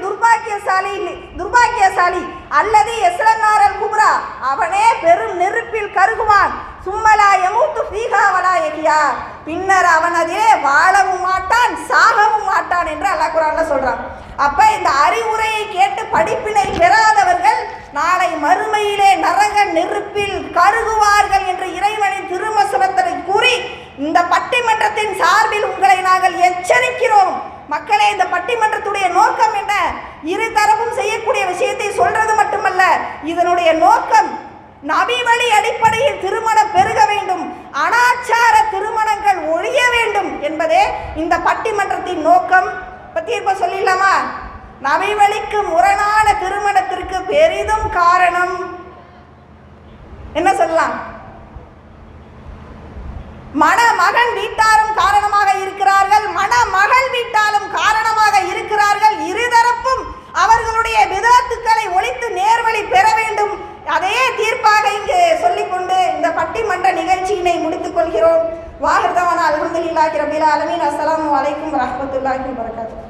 துர்பாக்கியசாலி அல்லது எஸ்ரன்னாரல் குப்ரா, அவனே பெரும் நெருப்பில் கருகுவான். சும்மலா யமூத்து ஃபீஹா வலா யஹ்யா, பின்னர் அவன் அதிலே வாழவும் மாட்டான் சாகவும் மாட்டான் என்று அல்லாஹ் குர்ஆன்ல சொல்றான். அப்ப இந்த அறிவுரையை கேட்டு படிப்பினை பெறாதவர்கள் நாளை மறுமையிலே நரக நெருப்பில் கருகுவார்கள் என்று இறைவனின் திருவசனத்தை கூறி இந்த பட்டிமன்றத்தின் சார்பில் உங்களை நாங்கள் எச்சரிக்கிறோம். மக்களே, இந்த பட்டிமன்றத்துடைய நோக்கம் என்ன? இரு தரப்பும் செய்யக்கூடிய விஷயத்தை சொல்றது மட்டுமல்ல, இதனுடைய நோக்கம் நபி வழி அடிப்படையில் திருமணம் பெருக வேண்டும், அனாச்சார திருமணங்கள் ஒழிய வேண்டும் என்பதே இந்த பட்டிமன்றத்தின் நோக்கம். தீர்ப்ப சொல்லிடலாமா? நபி வழிக்கு முரணான திருமணத்திற்கு பெரிதும் காரணம் என்ன சொல்லலாம்? மணமகன் வீட்டாரும் காரணமாக இருக்கிறார்கள், மணமகள் வீட்டாலும் காரணமாக இருக்கிறார்கள். இருதரப்பும் அவர்களுடைய விதத்துக்களை ஒழித்து நேர்வழி பெற வேண்டும். அதே தீர்ப்பாக இங்கு சொல்லிக்கொண்டு இந்த பட்டிமன்ற நிகழ்ச்சியினை முடித்துக் கொள்கிறோம். வாஹிர் தவானா அல்ஹம்துலில்லாஹி ரப்பில் ஆலமீன். அஸ்ஸலாமு அலைக்கும் வரஹ்மத்துல்லாஹி வபரகாத்துஹு.